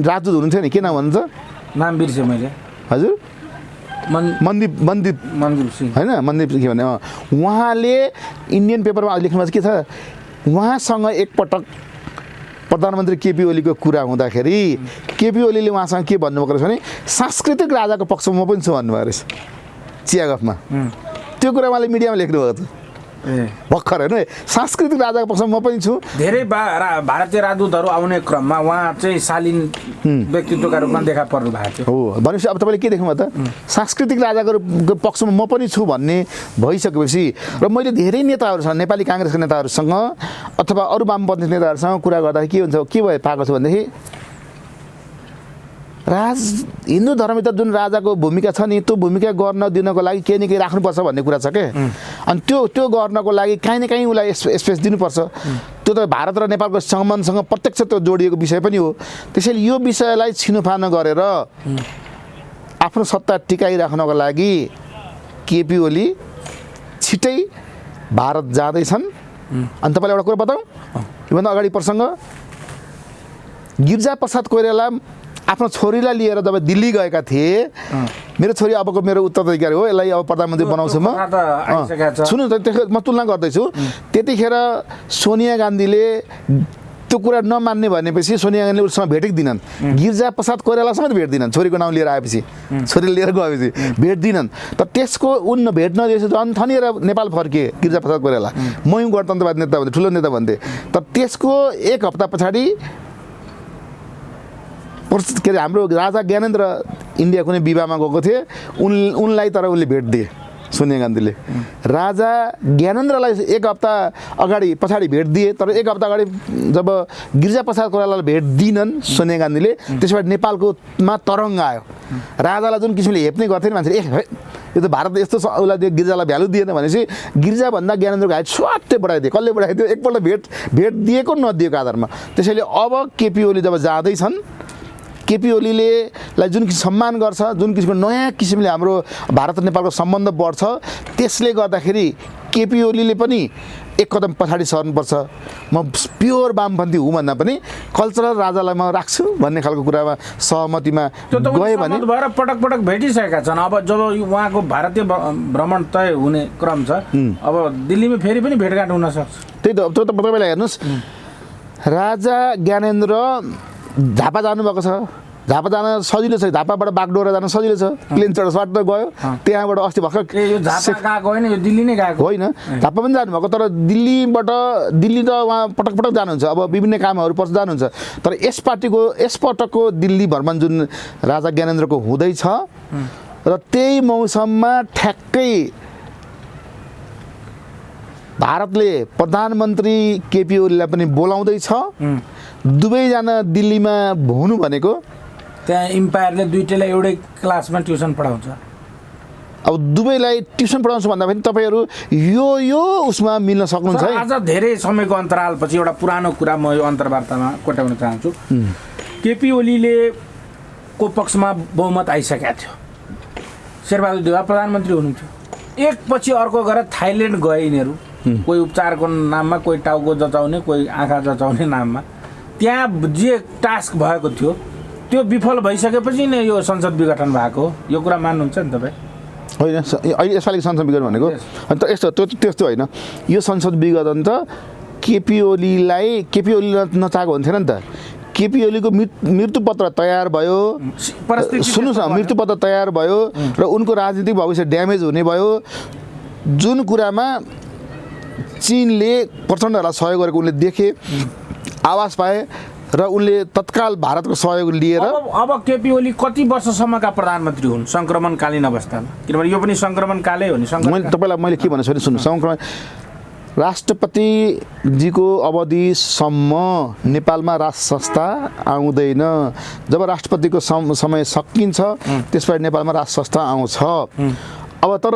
राजदूत हुनुहुन्थ्यो नि, के नाम भन्छ, नाम बिर्सेँ मैले। हजुर मनदीप सिंह होइन, मनदीप के भने उहाँले इन्डियन पेपरमा लेख्नुभएको के छ, उहाँसँग एकपटक प्रधानमन्त्री केपी ओलीको कुरा हुँदाखेरि केपी ओलीले उहाँसँग के भन्नुभएको रहेछ भने सांस्कृतिक राजाको पक्षमा म पनि छु भन्नुभएको रहेछ चिया गफमा। त्यो कुरा उहाँले मिडियामा लेख्नुभएको छ। भर्खर होइन सांस्कृतिक राजाको पक्षमा म पनि छु। धेरै भारतीय राजदूतहरू आउने क्रममा उहाँ चाहिँ शालीन व्यक्तित्वका रूपमा देखा पर्नु भएको थियो। हो भनेपछि अब तपाईँले के देख्नु त सांस्कृतिक राजाको पक्षमा म पनि छु भन्ने भइसकेपछि र मैले धेरै नेताहरूसँग नेपाली काङ्ग्रेसका नेताहरूसँग अथवा अरू वामपन्थी नेताहरूसँग कुरा गर्दाखेरि के हुन्छ के भयो पाएको छ भनेदेखि हिन्दू धर्मभित्र जुन राजाको भूमिका छ नि त्यो भूमिका गर्न दिनको लागि केही न केही राख्नुपर्छ भन्ने कुरा छ क्या। अनि त्यो गर्नको लागि काहीँ न काहीँ उसलाई स्पेस दिनुपर्छ। त्यो त भारत र नेपालको सम्बन्धसँग प्रत्यक्ष त्यो जोडिएको विषय पनि हो। त्यसैले यो विषयलाई छिनोफानो गरेर आफ्नो सत्ता टिकाइराख्नको लागि केपी ओली छिटै भारत जाँदैछन्। अनि तपाईँलाई एउटा कुरा बताऊँ, योभन्दा अगाडि प्रसङ्ग गिरिजा प्रसाद कोइराला आफ्नो छोरीलाई लिएर जब दिल्ली गएका थिए, मेरो छोरी अबको मेरो उत्तराधिकारी हो, यसलाई अब प्रधानमन्त्री बनाउँछु म। सुन्नु त म तुलना गर्दैछु। त्यतिखेर सोनिया गान्धीले त्यो कुरा नमान्ने भनेपछि सोनिया गान्धीले उसँग भेटेको दिनन्। गिरिजा प्रसाद कोइरालासँग भेट दिनन् छोरीको नाउँ लिएर आएपछि, छोरीले लिएर गएपछि भेट दिनन्। त त्यसको उन भेट नदिएपछि झन् थनिएर नेपाल फर्किए गिरिजा प्रसाद कोइराला। म गणतन्त्रवादी नेता भन्थे, ठुलो नेता भन्थे। तर त्यसको एक हप्ता पछाडि के अरे हाम्रो राजा ज्ञानेन्द्र इन्डिया कुनै विवाहमा गएको थिए, उनलाई तर उसले भेट दिए सोनिया गान्धीले। राजा ज्ञानेन्द्रलाई एक हप्ता पछाडि भेट दिए, तर एक हप्ता अगाडि जब गिरिजा प्रसाद कोइरालालाई भेट दिनन् सोनिया गान्धीले, त्यसबाट नेपालकोमा तरङ्ग आयो। राजालाई जुन किसिमले हेप्ने गर्थेन मान्छेले, यो त भारतले यस्तो उसलाई गिरिजालाई भ्यालु दिएन भनेपछि गिरिजाभन्दा ज्ञानेन्द्रको हाइट स्वाट्टै बढाइदियो। कसले बढाइदियो? एकपल्ट भेट दिएको नदिएको आधारमा। त्यसैले अब केपी ओली जब जाँदैछन्, केपी ओलीलाई जुन किसिम सम्मान गर्छ, जुन किसिमको नयाँ किसिमले हाम्रो भारत र नेपालको सम्बन्ध बढ्छ, त्यसले गर्दाखेरि केपी ओलीले पनि एक कदम पछाडि सर्नुपर्छ। म प्योर वामपन्थी हुँ भन्दा पनि कल्चरल राजालाई म राख्छु भन्ने खालको कुरामा सहमतिमा गयो भने भएर पटक पटक भेटिसकेका छन्। अब जब उहाँको भारतीय भ्रमण तय हुने क्रम छ, अब दिल्लीमा फेरि पनि भेटघाट हुन सक्छ। त्यही त तपाईँलाई हेर्नुहोस्, राजा ज्ञानेन्द्र झापा जानुभएको छ। झापा जान सजिलो छ, झापाबाट बागडोरा जान सजिलो छ, प्लेन चढ स्वाट गयो। त्यहाँबाट अस्ति भर्खर यो दिल्ली नै गएको होइन, झापा पनि जानुभएको। तर दिल्ली त उहाँ पटक पटक जानुहुन्छ, अब विभिन्न कामहरू पछि जानुहुन्छ। तर यसपटकको दिल्ली भ्रमण जुन राजा ज्ञानेन्द्रको हुँदैछ र त्यही मौसममा ठ्याक्कै भारतले प्रधानमन्त्री केपी ओलीलाई पनि बोलाउँदैछ। दुवैजना दिल्लीमा हुनु भनेको त्यहाँ इम्पायरले दुईटैलाई एउटै क्लासमा ट्युसन पढाउँछ। अब दुवैलाई ट्युसन पढाउँछु भन्दा पनि तपाईँहरू यो उसमा मिल्न सक्नुहुन्छ है। आज धेरै समयको अन्तरालपछि एउटा पुरानो कुरा म यो अन्तर्वार्तामा कोट्याउन चाहन्छु। केपी ओलीले को पक्षमा बहुमत आइसकेको थियो, शेरबहादुर देउवा प्रधानमन्त्री हुनुहुन्थ्यो। एकपछि अर्को गएर थाइल्यान्ड गए यिनीहरू, कोही उपचारको नाममा, कोही टाउको जचाउने, कोही आँखा जचाउने नाममा। त्यहाँ जे टास्क भएको थियो त्यो विफल भइसकेपछि नै यो संसद विघटन भएको, यो कुरा मान्नुहुन्छ नि तपाईँ? होइन, अहिले यसपालिको संसद विघटन भनेको तर त्यस्तो होइन। यो संसद विघटन त केपी ओलीले नचाहेको हुन्थेन नि त। केपी ओलीको मृत्युपत्र तयार भयो, सुन्नुहोस् न, मृत्युपत्र तयार भयो र उनको राजनीतिक भविष्य ड्यामेज हुने भयो। जुन कुरामा चीनले प्रचण्डहरूलाई सहयोग गरेको उनले देखे, आवाज पाए र उनले तत्काल भारतको सहयोग लिएर अब केपी ओली कति वर्षसम्मका प्रधानमन्त्री हुन् सङ्क्रमणकालीन अवस्थामा? किनभने यो पनि सङ्क्रमणकालै हो नि। तपाईँलाई मैले के भन्छु भने सुन्नु, सङ्क्रमण राष्ट्रपतिजीको अवधिसम्म नेपालमा राज संस्था आउँदैन। जब राष्ट्रपतिको समय सकिन्छ त्यसबाट नेपालमा राज संस्था आउँछ। अब तर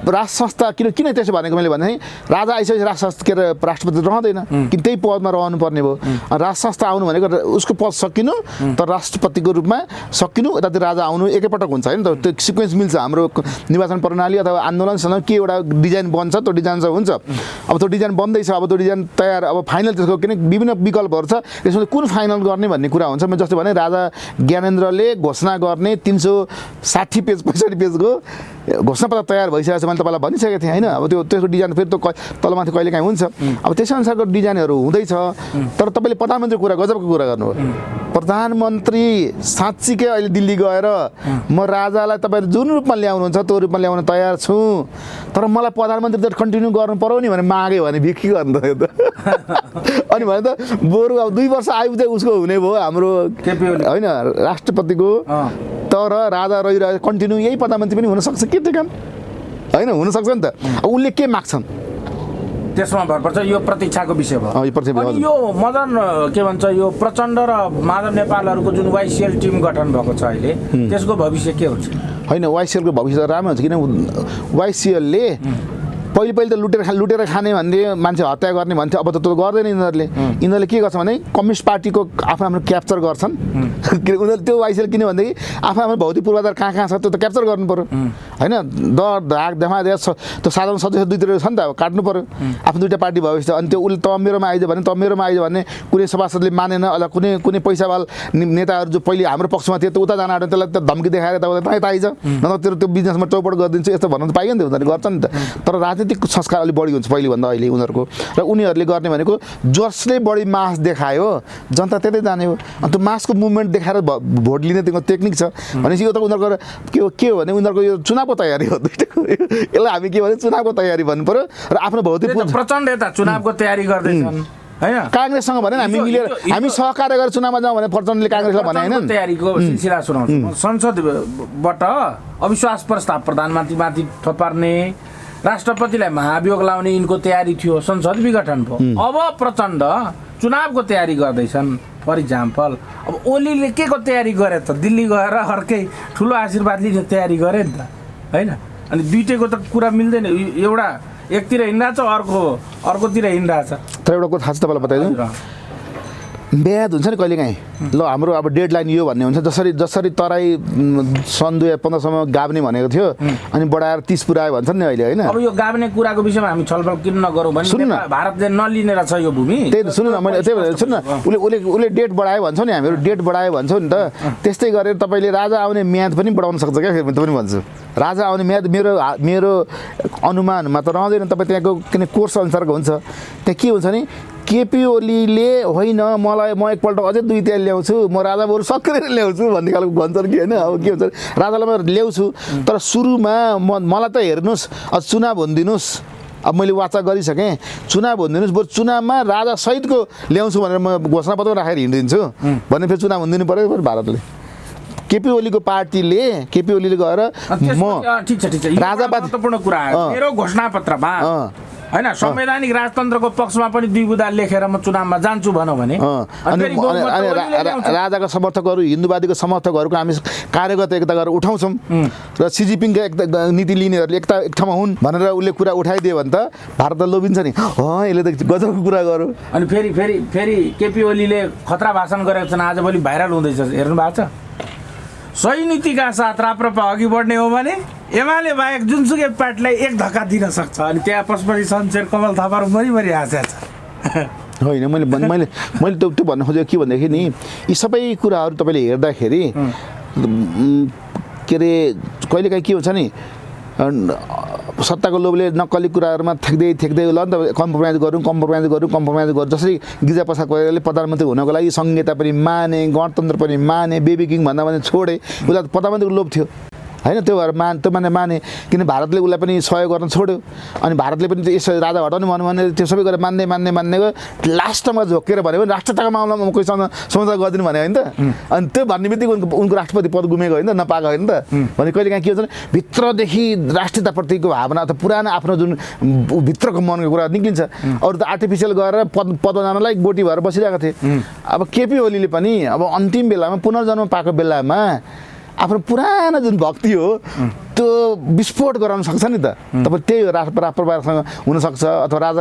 राज संस्था किन त्यसो भनेको मैले भने राजा आइसकेपछि राज संस्था के अरे राष्ट्रपति रहँदैन, किन त्यही पदमा रहनुपर्ने भयो। राज संस्था आउनु भनेको उसको पद सकिनु, तर राष्ट्रपतिको रूपमा सकिनु, यतातिर राजा आउनु एकैपटक हुन्छ होइन त। त्यो सिक्वेन्स मिल्छ। हाम्रो निर्वाचन प्रणाली अथवा आन्दोलनसँग के एउटा डिजाइन बन्छ, त्यो डिजाइन चाहिँ हुन्छ। अब त्यो डिजाइन बन्दैछ, अब त्यो डिजाइन तयार, अब फाइनल त्यसको किन विभिन्न विकल्पहरू छ, त्यसमा कुन फाइनल गर्ने भन्ने कुरा हुन्छ। म जस्तो भने राजा ज्ञानेन्द्रले घोषणा गर्ने 360 पेज 65 पेजको घोषणापत्र तयार भइसकेको छ मैले तपाईँलाई भनिसकेको थिएँ होइन। अब त्यसको डिजाइन फेरि तलमाथि कहिले काहीँ हुन्छ। अब त्यसै अनुसारको डिजाइनहरू हुँदैछ। तर तपाईँले प्रधानमन्त्रीको कुरा गजबको कुरा गर्नुभयो। प्रधानमन्त्री साँच्चीकै अहिले दिल्ली गएर म राजालाई तपाईँले जुन रूपमा ल्याउनुहुन्छ त्यो रूपमा ल्याउन तयार छु, तर मलाई प्रधानमन्त्री त कन्टिन्यू गर्नु पर्यो नि भने माग्यो भने भिख के गर्नु त अनि भने त बरु अब 2 वर्ष आयुध उसको हुने भयो हाम्रो होइन राष्ट्रपतिको। तर राजा रहिरहेको कन्टिन्यू यही प्रधानमन्त्री पनि हुनसक्छ के ठिकान होइन, हुनसक्छ नि त। अब उनले के माग्छन् त्यसमा भर पर्छ। यो प्रतीक्षाको विषय भयो। अनि यो मदन के भन्छ यो प्रचण्ड र माधव नेपालहरूको जुन वाइसिएल टिम गठन भएको छ अहिले, त्यसको भविष्य के हुन्छ? होइन वाइसिएलको भविष्य राम्रो हुन्छ, किन वाइसिएलले पहिले त लुटेर खाने भन्ने मान्छे हत्या गर्ने भन्थ्यो। अब त त्यो गर्दैन यिनीहरूले के गर्छ भने कम्युनिस्ट पार्टीको आफ्नो क्याप्चर गर्छन्। उनीहरूले त्यो वाइसिएल किन भनेदेखि आफ्नो भौतिक पूर्वाधार कहाँ छ त्यो त क्याप्चर गर्नु पऱ्यो होइन। दर धाक देखादेख त्यो साधारण सदस्य 2-3 छ नि त, अब काट्नु पऱ्यो। आफ्नो 2टा पार्टी भएपछि अनि त्यो उसले त मेरोमा आइज भने त मेरोमा आइज भने कुनै सभासदले मानेन, अथवा कुनै पैसावाल नेताहरू जो पहिले हाम्रो पक्षमा थियो त्यो उता जान आँट्यो, त्यसलाई त धम्की देखाएर त आइज नत्र त्यो बिजनेसमा चौपट गरिदिन्छु यस्तो भन्नु त पाइयो नि त, उनीहरूले गर्छ नि त। तर राजनीतिक संस्कार अलिक बढी हुन्छ पहिलेभन्दा अहिले उनीहरूको। र उनीहरूले गर्ने भनेको जसले बढी मास देखायो जनता त्यतै जाने हो। अनि त्यो मासको मुभमेन्ट देखाएर भोट लिने त्यो टेक्निक छ भनेपछि यो त उनीहरूको के हो भने उनीहरूको यो चुनावको तयारी हो। यसलाई हामी के भने चुनावको तयारी भन्नु पर्यो। र आफ्नो भौतिक प्रचण्ड यता चुनावको तयारी गर्दैछन् हैन, काङ्ग्रेससँग भने हामी मिलेर हामी सहकार्य गरेर चुनावमा जाउँ भने प्रचण्डले काङ्ग्रेसलाई भने हैन। तयारीको सिलसिला सुनाउँछु। संसदबाट अविश्वास प्रस्ताव प्रधानमन्त्रीमाथि थोपार्ने, राष्ट्रपतिलाई महाभियोग लाउने यिनको तयारी थियो, संसद विघटन भयो। अब प्रचण्ड चुनावको तयारी गर्दैछन् फर इक्जाम्पल। अब ओलीले के को तयारी गरे त? दिल्ली गएर अर्कै ठुलो आशीर्वाद लिने तयारी गरे नि त होइन। अनि दुईटैको त कुरा मिल्दैन। एउटा एकतिर हिँडिरहेछ अर्कोतिर हिँडिरहेछ। तर एउटा कुरा थाहा छ तपाईँलाई बताइदिउँ, म्याद हुन्छ नि कहिलेकाहीँ ल हाम्रो अब डेडलाइन यो भन्ने हुन्छ। जसरी तराई सन् 2015सम्म गाब्ने भनेको थियो अनि बढाएर 30 पुऱ्यायो भन्छन् नि अहिले होइन। अब यो गाब्ने कुराको विषयमा हामी छलफल किन नगरौँ भने सुन्नु न, भारतले नलिने रहेछ यो भूमि। त्यही सुन्नु न, मैले त्यही भनेर सुन्नु न, उसले डेट बढायो भन्छौँ नि हामीहरू, डेट बढायो भन्छौँ नि त। त्यस्तै गरेर तपाईँले राजा आउने म्याद पनि बढाउन सक्छ क्या। फेरि पनि भन्छु राजा आउने म्याद मेरो अनुमानमा त रहँदैन। तपाईँ त्यहाँको किन कोर्स अनुसारको हुन्छ। त्यहाँ के हुन्छ नि केपी ओलीले होइन म एकपल्ट अझै 2 तेल ल्याउँछु, म राजा बरु सक्रिय ल्याउँछु भन्ने खालको भन्छन् कि होइन। अब के हुन्छ राजालाई म ल्याउँछु तर सुरुमा मलाई त हेर्नुहोस् चुनाव हुनिदिनुहोस्। अब मैले वाचा गरिसकेँ चुनाव हुनिदिनुहोस्, बरु चुनावमा राजा सहितको ल्याउँछु भनेर म घोषणापत्र राखेर हिँडिदिन्छु भने फेरि चुनाव हुनिदिनु पऱ्यो भारतले। केपी ओलीको पार्टीले गएर म ठिक छ राजा महत्त्वपूर्ण कुरा मेरो घोषणापत्रमा हैन संवैधानिक राजतन्त्रको पक्षमा पनि 2 बुँदा लेखेर म चुनावमा जान्छु भनौँ भने राजाका समर्थकहरू हिन्दूवादीको समर्थकहरूको हामी कार्यगत एकता गरेर उठाउँछौँ र सिजिपिङका नीति लिनेहरूले एक ठाउँमा हुन् भनेर उसले कुरा उठाइदियो भने त भारत त लोभिन्छ नि। यसले त गजबको कुरा गर्यो। अनि फेरि केपी ओलीले खतरा भाषण गरेको छन्, आजभोलि भाइरल हुँदैछ, हेर्नु भएको छ। सही नीतिका साथ राप्रपा अघि बढ्ने हो भने एमाले बाहेक जुनसुकै पार्टीलाई एक धक्का दिन सक्छ। अनि त्यहाँ पशुपति शमशेर कमल थापाहरू मरिमरि हाँसेको छ होइन। मैले त्यो भन्न खोजेको के भनेदेखि नि यी सबै कुराहरू तपाईँले हेर्दाखेरि के अरे कहिलेकाहीँ के हुन्छ नि सत्ताको लोभले नक्कली कुराहरूमा थ्याक्दै ल नि त कम्प्रोमाइज गरौँ। जसरी गिरिजा प्रसाद कोइरालाले प्रधानमन्त्री हुनको लागि संहिता पनि माने, गणतन्त्र पनि माने, बेबी किङ भन्दा पनि छोडे। उसलाई प्रधानमन्त्रीको लोभ थियो होइन, त्यो भएर माने किन भारतले उसलाई पनि सहयोग गर्न छोड्यो। अनि भारतले पनि यसो राजा हटाउनु भन्यो भने त्यो सबै गरेर मान्दै गयो। लास्टमा झोकेर भन्यो भने राष्ट्रताको मामलामा म कोहीसँग समझौता गरिदिनु भने होइन त। अनि त्यो भन्ने बित्तिकै उनको राष्ट्रपति पद गुमेको होइन, नपाएको होइन त। भने कहिलेकाहीँ के हुन्छ भने भित्रदेखि राष्ट्रियताप्रतिको भावना अथवा पुरानो आफ्नो जुन भित्रको मनको कुरा निक्लिन्छ। अरू त आर्टिफिसियल गरेर पदमा जानलाई गोटी भएर बसिरहेको थिए। अब केपी ओलीले पनि अब अन्तिम बेलामा पुनर्जन्म पाएको बेलामा आफ्नो पुरानो जुन भक्ति हो त्यो विस्फोट गराउन सक्छ नि त। तपाईँ त्यही हो राजपरिवारसँग हुनसक्छ अथवा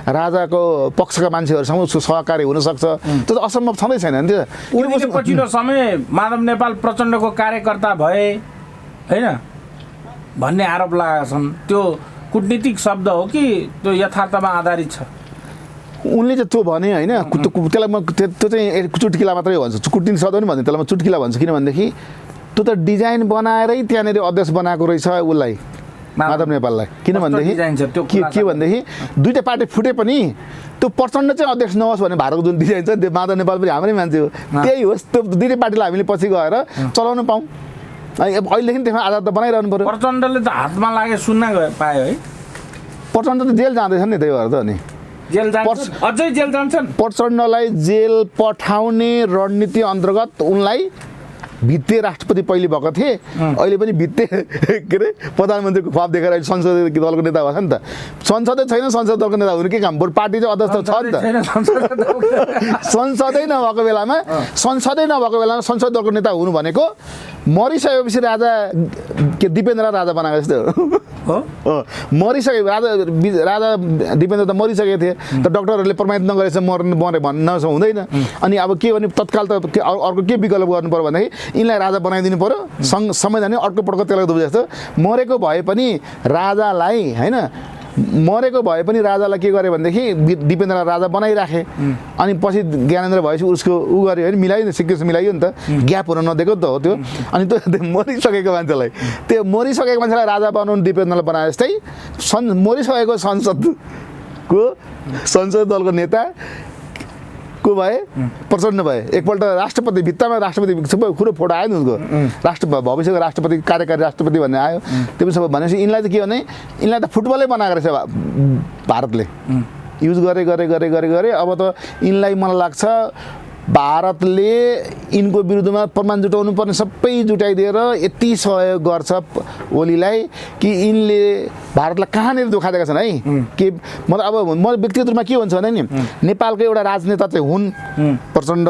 राजाको पक्षका मान्छेहरूसँग उसको सहकारी हुनसक्छ। त्यो त असम्भव छँदै छैन नि। त्यो पछिल्लो समय माधव नेपाल प्रचण्डको कार्यकर्ता भए होइन भन्ने आरोप लगाएका छन्। त्यो कूटनीतिक शब्द हो कि त्यो यथार्थमा आधारित छ? उनले चाहिँ त्यो भने होइन, त्यसलाई म त्यो चाहिँ चुटकिला मात्रै भन्छु। कुटनीतिक शब्द पनि भन्छु, त्यसलाई म चुटकिला भन्छु। किन भनेदेखि त्यो त डिजाइन बनाएरै त्यहाँनिर अध्यक्ष बनाएको रहेछ उसलाई माधव नेपाललाई किन भनेदेखि के भनेदेखि दुईटा पार्टी फुटे पनि त्यो प्रचण्ड चाहिँ अध्यक्ष नहोस् भने भारतको जुन डिजाइन छ त्यो माधव नेपाल पनि हाम्रै मान्छे हो त्यही होस् त्यो दुईटै पार्टीलाई हामीले पछि गएर चलाउन पाऊँ अहिलेदेखि त्यसमा आधार त बनाइरहनु पर्यो प्रचण्डले त हातमा लागे सुन्न पायो है प्रचण्ड त जेल जाँदैछ नि त्यही भएर त अनि जेल जान्छ अझै जेल जान्छन् प्रचण्डलाई जेल पठाउने रणनीति अन्तर्गत उनलाई भित्ते राष्ट्रपति पहिले भएको थिए अहिले पनि भित्ते के अरे प्रधानमन्त्रीको फाप देखाएर अहिले संसदीय दलको नेता भएको छ नि त संसदै छैन संसद दलको नेता हुनु के काम बरु पार्टी चाहिँ अध्यक्ष छ नि त संसदै नभएको बेलामा संसद दलको नेता हुनु भनेको मरिसकेपछि राजा के दिपेन्द्र राजा बनाएको जस्तो हो मरिसके राजा दिपेन्द्र त मरिसकेको थिए त डक्टरहरूले प्रमाणित नगरेछ मरे भन्न हुँदैन अनि अब के भने तत्काल त अर्को के विकल्प गर्नु पर्यो भनेदेखि यिनलाई राजा बनाइदिनु पर्यो संवैधानिक अर्को पटक त्यसलाई दुबे जस्तो मरेको भए पनि राजालाई होइन मरेको भए पनि राजालाई के गरे भनेदेखि दिपेन्द्रलाई राजा बनाइराखे अनि पछि ज्ञानेन्द्र भएपछि उसको ऊ गर्यो होइन मिलायो सिक्वेन्स मिलाइयो नि त ग्याप हुन नदिएको त हो त्यो अनि त्यो मरिसकेको मान्छेलाई त्यो मरिसकेको मान्छेलाई राजा बनाउनु दिपेन्द्रलाई बनाए जस्तै मरिसकेको संसद दलको नेता को भए प्रचण्ड भए एकपल्ट राष्ट्रपति भित्तामा राष्ट्रपति सबै खुलो फोटो आयो नि उसको भविष्यको राष्ट्रपति कार्यकारी राष्ट्रपति भन्ने आयो त्यो पनि सबै भनेपछि यिनलाई त के भने यिनलाई त फुटबलै बनाएको रहेछ भारतले युज गरे अब त यिनलाई मलाई लाग्छ भारतले यिनको विरुद्धमा प्रमाण जुटाउनु पर्ने सबै जुटाइदिएर यति सहयोग गर्छ ओलीलाई कि यिनले भारतलाई कहाँनिर धोका दिएका छन् है कि मतलब अब म व्यक्तिगत रूपमा के भन्छ भने नि नेपालको एउटा राजनेता चाहिँ हुन् प्रचण्ड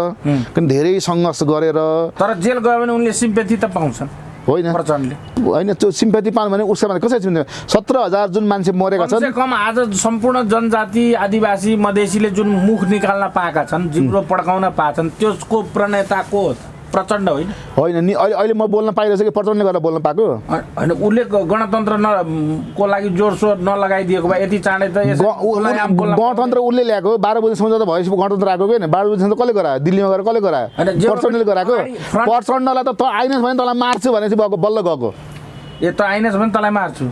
पनि धेरै सङ्घर्ष गरेर तर जेल गयो भने उनले सिम्पेथी त पाउँछन् होइन प्रचण्डले होइन त्यो सिम्पेथी पाउनु भने उसमा कसरी सिम्पेथी 17,000 जुन मान्छे मरेका छन् कम आज सम्पूर्ण जनजाति आदिवासी मधेसीले जुन मुख निकाल्न पाएका छन् जिब्रो पड्काउन पाएछन् त्यसको प्रणेता को प्रचण्ड होइन नि अहिले म बोल्न पाइरहेको छु कि प्रचण्डले गरेर बोल्न पाएको होइन उसले गणतन्त्र को लागि जोडसोड नलगाइदिएको भए यति चाँडै त गणतन्त्र उसले ल्याएको 12 बजी सम्झौता भएपछि गणतन्त्र आएको कि 12 बजीसम्म कसले गरायो दिल्लीमा गएर कसले गरायो प्रचण्डले गराएको प्रचण्डलाई त आइनस् भने तँलाई मार्छु भनेपछि बल्ल गएको ए त आइनस् भने तँलाई मार्छु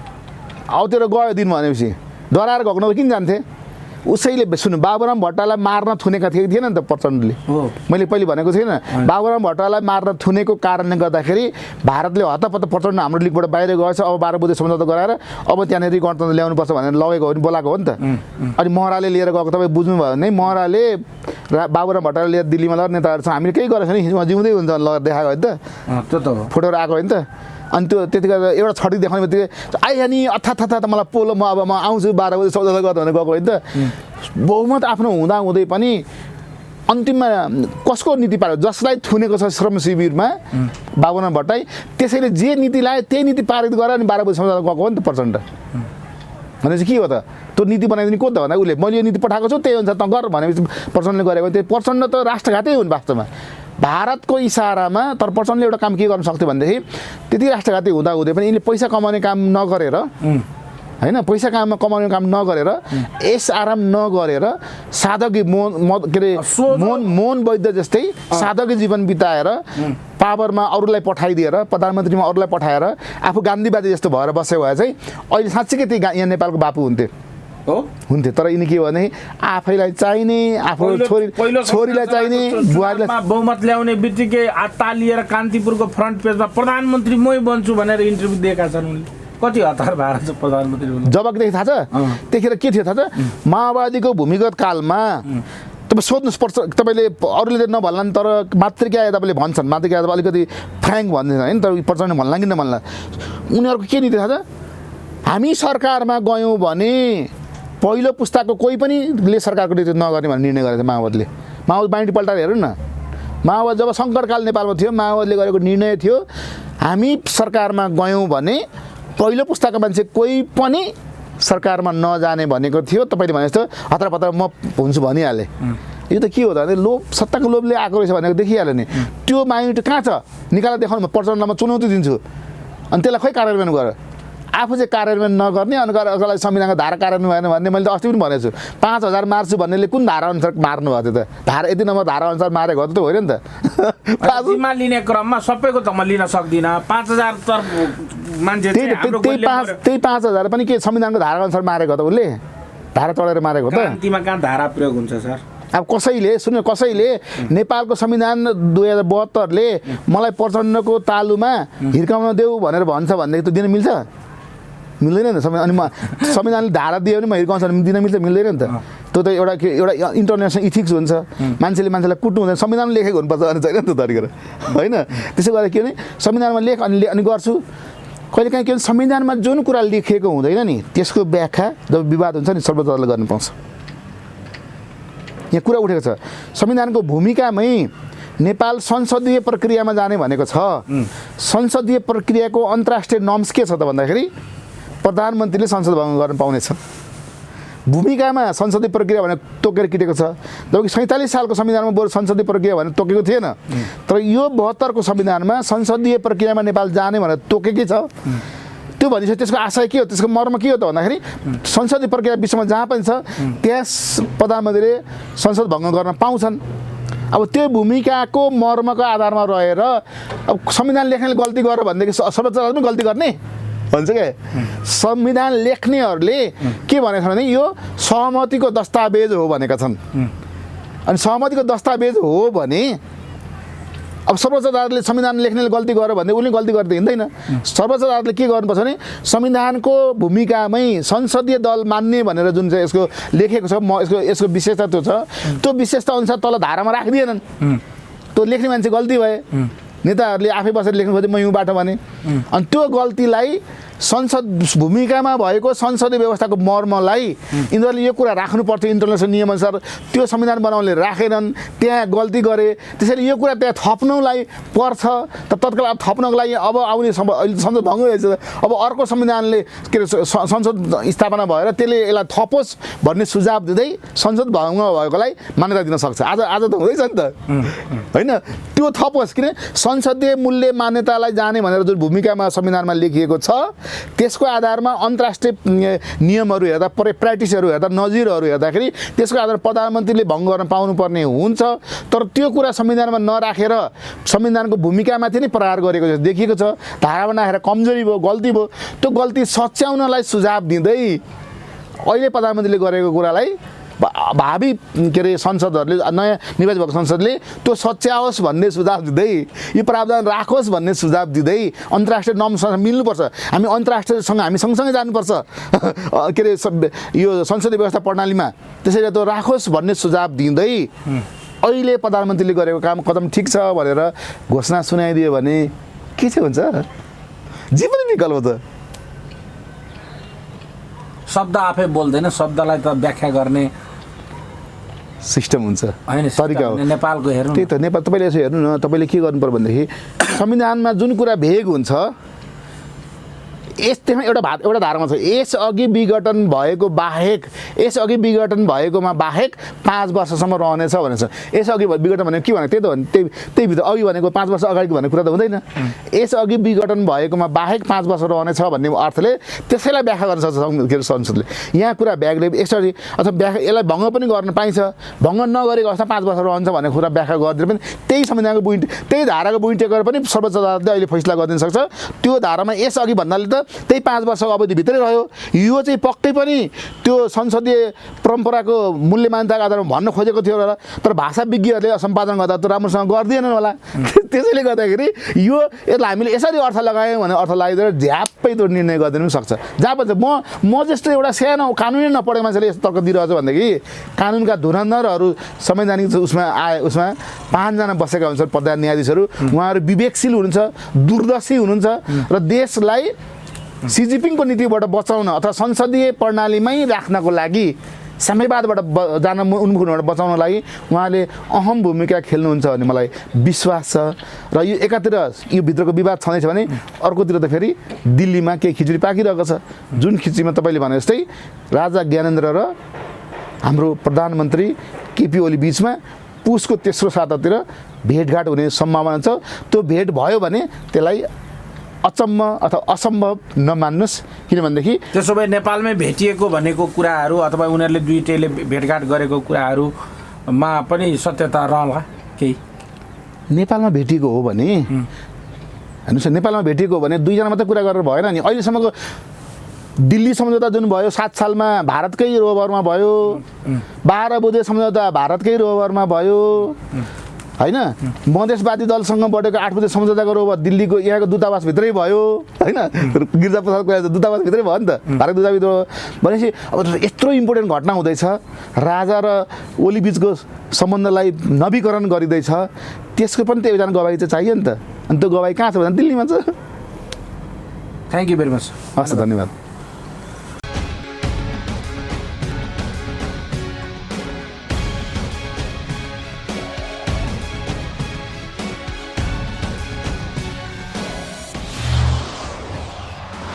अब त्यो गयो दिन भनेपछि डराएर गएको नभए किन जान्थे उसैले सुन्नु बाबुराम भट्टराईलाई मार्न थुनेका थिएन नि त प्रचण्डले मैले पहिले भनेको थिएन बाबुराम भट्टराईलाई मार्न थुनेको कारणले गर्दाखेरि भारतले हतपत प्रचण्ड हाम्रो लिगबाट बाहिर गएछ अब 12 बुधे सम्झौता गराएर अब त्यहाँनिर गणतन्त्र ल्याउनुपर्छ भनेर लगेको हो नि बोलाएको हो नि त अनि महराले लिएर गएको तपाईँ बुझ्नुभयो भने महराले बाबुराम भट्टराईलाई लिएर दिल्लीमा लगेर नेताहरू छ हामीले केही गरेको छैन जिउँदै हुन्छ लगेर देखाएको हो नि त त्यो त फोटोहरू आएको हो नि त अनि त्यो त्यतिखेर एउटा छटी देखाउने बित्तिकै आइया नि अथा मलाई पोलो म अब म आउँछु 12 बजी सम्झौता गर्दा भनेर गएको होइन त बहुमत आफ्नो हुँदै पनि अन्तिममा कसको नीति पार्यो जसलाई थुनेको छ श्रम शिविरमा बाबुराम भट्टराई त्यसैले जे नीति लायो त्यही नीति पारित गरेर अनि 12 बजी सम्झौता गएको हो नि त प्रचण्ड भनेपछि के हो त त्यो नीति बनाइदिने को त भन्दा उसले मैले यो नीति पठाएको छु त्यही अनुसार त गर भनेपछि प्रचण्डले गरेको त्यो प्रचण्ड त राष्ट्रघातै हुन् वास्तवमा भारतको इसारामा तर प्रचण्डले एउटा काम के गर्न सक्थ्यो भनेदेखि त्यति राष्ट्रघाती हुँदै पनि यिनले पैसा कमाउने काम नगरेर होइन पैसा कमाउने काम नगरेर यस आराम नगरेर साधकी के अरे मोहन वैद्य जस्तै साधकी जीवन बिताएर पावरमा अरूलाई पठाइदिएर प्रधानमन्त्रीमा अरूलाई पठाएर आफू गान्धीवादी जस्तो भएर बस्यो भए चाहिँ अहिले साँच्चीकै त्यही यहाँ नेपालको बापु हुन्थ्यो तर यिनी के भने आफैलाई चाहिने आफ्नो छोरीलाई चाहिने बुहारीलाई बहुमत ल्याउने बित्तिकै आत्ता लिएर कान्तिपुरको फ्रन्ट पेजमा प्रधानमन्त्री मै बन्छु भनेर इन्टरभ्यू दिएका छन् उनले कति हतार भएर छ प्रधानमन्त्री जबकदेखि थाहा छ त्यतिखेर के थियो थाहा छ माओवादीको भूमिगत कालमा तपाईँ सोध्नुहोस् पर्छ तपाईँले अरूले नभन्ला नि तर मातृका यादवले भन्छन् मातृका यादव अलिकति फ्र्याङ्क भनिदिन्छ होइन तर प्रचण्ड भन्ला कि नभन्ला उनीहरूको के नीति थाहा छ हामी सरकारमा गयौँ भने पहिलो पुस्ताको कोही पनि ले सरकारको नीति नगर्ने भन्ने निर्णय गरेको थियो माओवादीले बाइन्डी पल्टाएर हेरौँ न माओवादी जब सङ्कटकाल नेपालमा थियो माओवादीले गरेको निर्णय थियो हामी सरकारमा गयौँ भने पहिलो पुस्ताको मान्छे कोही पनि सरकारमा नजाने भनेको थियो तपाईँले भने जस्तो हतारपत्र म हुन्छु भनिहालेँ यो त के हो त भने लोभ सत्ताको लोभले आएको रहेछ भनेको देखिहाल्यो नि त्यो माइन्ड कहाँ छ निकालेर देखाउनु प्रचण्डमा चुनौती दिन्छु अनि त्यसलाई खै कार्यान्वयन गर आफू चाहिँ कार्यान्वयन नगर्ने अनि अर्कोलाई संविधानको धारा कार्यान्वयन भएन भन्ने मैले त अस्ति पनि भनेको छु 5000 मार्छु भन्नेले कुन धारा अनुसार मार्नु भएको थियो त धारा यति नम्बर धारा अनुसार मारेको त होइन नि त जिम्मा लिने क्रममा सबैको त म लिन सक्दिनँ 5000 त मान्छे त्यही 5000 पनि के संविधानको धारा अनुसार मारेको त उसले धारा चढेर मारेको त क्रान्तिमा कहाँ धारा प्रयोग हुन्छ सर अब कसैले नेपालको संविधान 2072 ले मलाई प्रचण्डको तालुमा हिर्काउन देऊ भनेर भन्छ भनेदेखि त दिन मिल्छ मिल्दैन नि अनि म संविधानले धारा दियो भने म हिर्काउँछ भने दिन मिल्छ मिल्दैन नि त त्यो त एउटा इन्टरनेसनल इथिक्स हुन्छ मान्छेलाई कुट्नु हुँदैन संविधानमा लेखेको हुनुपर्छ अनि छैन नि त तरिका होइन त्यसो गरेर के भने संविधानमा लेख अनि गर्छु कहिलेकाहीँ के भन्छ संविधानमा जुन कुरा लेखिएको हुँदैन नि त्यसको व्याख्या जब विवाद हुन्छ नि सर्वोच्च अदालतले गर्न पाउँछ यहाँ कुरा उठेको छ संविधानको भूमिकामै नेपाल संसदीय प्रक्रियामा जाने भनेको छ संसदीय प्रक्रियाको अन्तर्राष्ट्रिय नर्म्स के छ त भन्दाखेरि प्रधानमन्त्रीले संसद भङ्ग गर्न पाउनेछ भूमिकामा संसदीय प्रक्रिया भनेर तोकेर किटेको छ जबकि 47 सालको संविधानमा बरु संसदीय प्रक्रिया भनेर तोकेको थिएन तर यो 72 को संविधानमा संसदीय प्रक्रियामा नेपाल जाने भनेर तोकेकै छ त्यो भनिसक्यो त्यसको आशय के हो त्यसको मर्म के हो त भन्दाखेरि संसदीय प्रक्रिया विश्वमा जहाँ पनि छ त्यस प्रधानमन्त्रीले संसद भङ्ग गर्न पाउँछन् अब त्यो भूमिकाको मर्मको आधारमा रहेर अब संविधान लेख्नेले गल्ती गर्यो भनेदेखि सर्वोच्च अदालतले पनि गल्ती गर्ने भन्छ क्या संविधान लेख्नेहरूले के भनेको छ भने यो सहमतिको दस्तावेज हो भनेका छन् अनि सहमतिको दस्तावेज हो भने अब सर्वोच्च अदालतले संविधान लेख्नेले गल्ती गर्यो भने उसले गल्ती गरेर हिँड्दैन सर्वोच्च अदालतले के गर्नुपर्छ भने संविधानको भूमिकामै संसदीय दल मान्ने भनेर जुन चाहिँ यसको लेखेको छ यसको विशेषता त्यो छ त्यो विशेषता अनुसार तल धारामा राखिदिएनन् त्यो लेख्ने मान्छे गल्ती भए नेताहरूले आफै बसेर लेख्नु खोजे म युबाट भने अनि त्यो गल्तीलाई संसद भूमिकामा भएको संसदीय व्यवस्थाको मर्मलाई यिनीहरूले यो कुरा राख्नु पर्थ्यो इन्टरनेसनल नियमअनुसार त्यो संविधान बनाउनेले राखेनन् त्यहाँ गल्ती गरे त्यसैले यो कुरा त्यहाँ थप्नुलाई पर्छ त तत्काल अब थप्नको लागि अब आउने संसद भङ्ग भएछ अब अर्को संविधानले के अरे संसद स्थापना भएर त्यसले यसलाई थपोस् भन्ने सुझाव दिँदै संसद भङ्ग भएकोलाई मान्यता दिन सक्छ आज त हुँदैछ नि त होइन त्यो थपोस् किन संसदीय मूल्य मान्यतालाई जाने भनेर जुन भूमिकामा संविधानमा लेखिएको छ त्यसको आधारमा अन्तर्राष्ट्रिय नियमहरू हेर्दा प्र्याक्टिसहरू हेर्दा नजिरहरू हेर्दाखेरि त्यसको आधारमा प्रधानमन्त्रीले भङ्ग गर्न पाउनुपर्ने हुन्छ तर त्यो कुरा संविधानमा नराखेर संविधानको भूमिकामाथि नै प्रहार गरेको देखिएको छ धारामा नराखेर कमजोरी भयो गल्ती भयो त्यो गल्ती सच्याउनलाई सुझाव दिँदै अहिले प्रधानमन्त्रीले गरेको कुरालाई भावी के अरे संसदहरूले नयाँ निर्वाचित भएको संसदले त्यो सच्याओस् भन्ने सुझाव दिँदै यो प्रावधान राखोस् भन्ने सुझाव दिँदै अन्तर्राष्ट्रिय नर्मसँग मिल्नुपर्छ हामी अन्तर्राष्ट्रियसँग हामी सँगसँगै जानुपर्छ के अरे यो संसदीय व्यवस्था प्रणालीमा त्यसैले त्यो राखोस् भन्ने सुझाव दिँदै अहिले प्रधानमन्त्रीले गरेको काम कदम ठिक छ भनेर घोषणा सुनाइदियो भने के चाहिँ हुन्छ जे पनि विकल्प त शब्द आफै बोल्दैन शब्दलाई त व्याख्या गर्ने सिस्टम हुन्छ तरिका हो नेपालको हेर्नु त्यही त नेपाल तपाईँले यसो हेर्नु न तपाईँले के गर्नु पर्यो भनेदेखि संविधानमा जुन कुरा भेग हुन्छ त्यसमा एउटा धारामा छ यसअघि विघटन भएकोमा बाहेक 5 वर्षसम्म रहनेछ भनेको छ यसअघि विघटन भनेको के भनेको त्यही त त्यही भित्र अघि भनेको 5 वर्ष अगाडिको भन्ने कुरा त हुँदैन यसअघि विघटन भएकोमा बाहेक 5 वर्ष रहनेछ भन्ने अर्थले त्यसैलाई व्याख्या गर्न सक्छ संसदले यहाँ कुरा ब्यागले यसरी अथवा व्याख्या यसलाई भङ्ग पनि गर्न पाइन्छ भङ्ग नगरेको अवस्था 5 वर्ष रहन्छ भन्ने कुरा व्याख्या गरिदिएर पनि त्यही संविधानको त्यही धाराको बुइन्ट गरेर पनि सर्वोच्च अदालतले अहिले फैसला गरिदिन सक्छ त्यो धारामा यसअघि भन्नाले त त्यही 5 वर्षको अवधिभित्रै रह्यो यो चाहिँ पक्कै पनि त्यो संसदीय परम्पराको मूल्य मान्यताको आधारमा भन्न खोजेको थियो होला तर भाषा विज्ञहरूले सम्पादन गर्दा त राम्रोसँग गर्दिएनन् होला त्यसैले गर्दाखेरि यसलाई हामीले यसरी अर्थ लगायौँ भने अर्थ लगाइदिएर झ्याप्पै त्यो निर्णय गरिदिनु पनि सक्छ जहाँ पनि म जस्तो एउटा सानो कानुनै नपढेको मान्छेले यस्तो तर्क दिइरहेछ भनेदेखि कानुनका धुरन्धरहरू संवैधानिक उसमा 5 जना बसेका हुन्छन् प्रधान न्यायाधीशहरू उहाँहरू विवेकशील हुनुहुन्छ दूरदर्शी हुनुहुन्छ र देशलाई सिजिपिङको नीतिबाट बचाउन अथवा संसदीय प्रणालीमै राख्नको लागि साम्यवादबाट जान उन्मुख हुनबाट बचाउन लागि उहाँले अहम भूमिका खेल्नुहुन्छ भन्ने मलाई विश्वास छ र यो एकातिर यो भित्रको विवाद छँदैछ भने अर्कोतिर त फेरि दिल्लीमा केही खिचडी पाकिरहेको छ जुन खिचडीमा तपाईँले भने जस्तै राजा ज्ञानेन्द्र र हाम्रो प्रधानमन्त्री केपी ओली बिचमा पुसको तेस्रो सातातिर भेटघाट हुने सम्भावना छ त्यो भेट भयो भने त्यसलाई अचम्म अथवा असम्भव नमान्नुहोस्, किनभनेदेखि त्यसो भए नेपालमै भेटिएको भनेको कुराहरू अथवा उनीहरूले दुईटैले भेटघाट गरेको कुराहरूमा पनि सत्यता रहला केही? नेपालमा भेटिएको हो भने हेर्नुहोस्, नेपालमा भेटिएको हो भने दुईजना मात्रै कुरा गरेर भएन नि। अहिलेसम्मको दिल्ली सम्झौता जुन भयो 7 सालमा भारतकै रोभरमा भयो, 12 बुँदे सम्झौता भारतकै रोभरमा भयो होइन, मधेसवादी दलसँग बढेको 8 बुँदे सम्झौताको रोभर दिल्लीको यहाँको दूतावासभित्रै भयो होइन, गिरिजाप्रसाद कोइराला दूतावासभित्रै भयो नि त, भारत दूतावास भनेपछि अब यत्रो इम्पोर्टेन्ट घटना हुँदैछ, राजा र ओली बिचको सम्बन्धलाई नवीकरण गरिँदैछ, त्यसको पनि त्यो एकजना गवाही चाहिँ चाहियो नि त। अनि त्यो गवाही कहाँ छ भने दिल्लीमा छ। Thank you very much. हस्, धन्यवाद।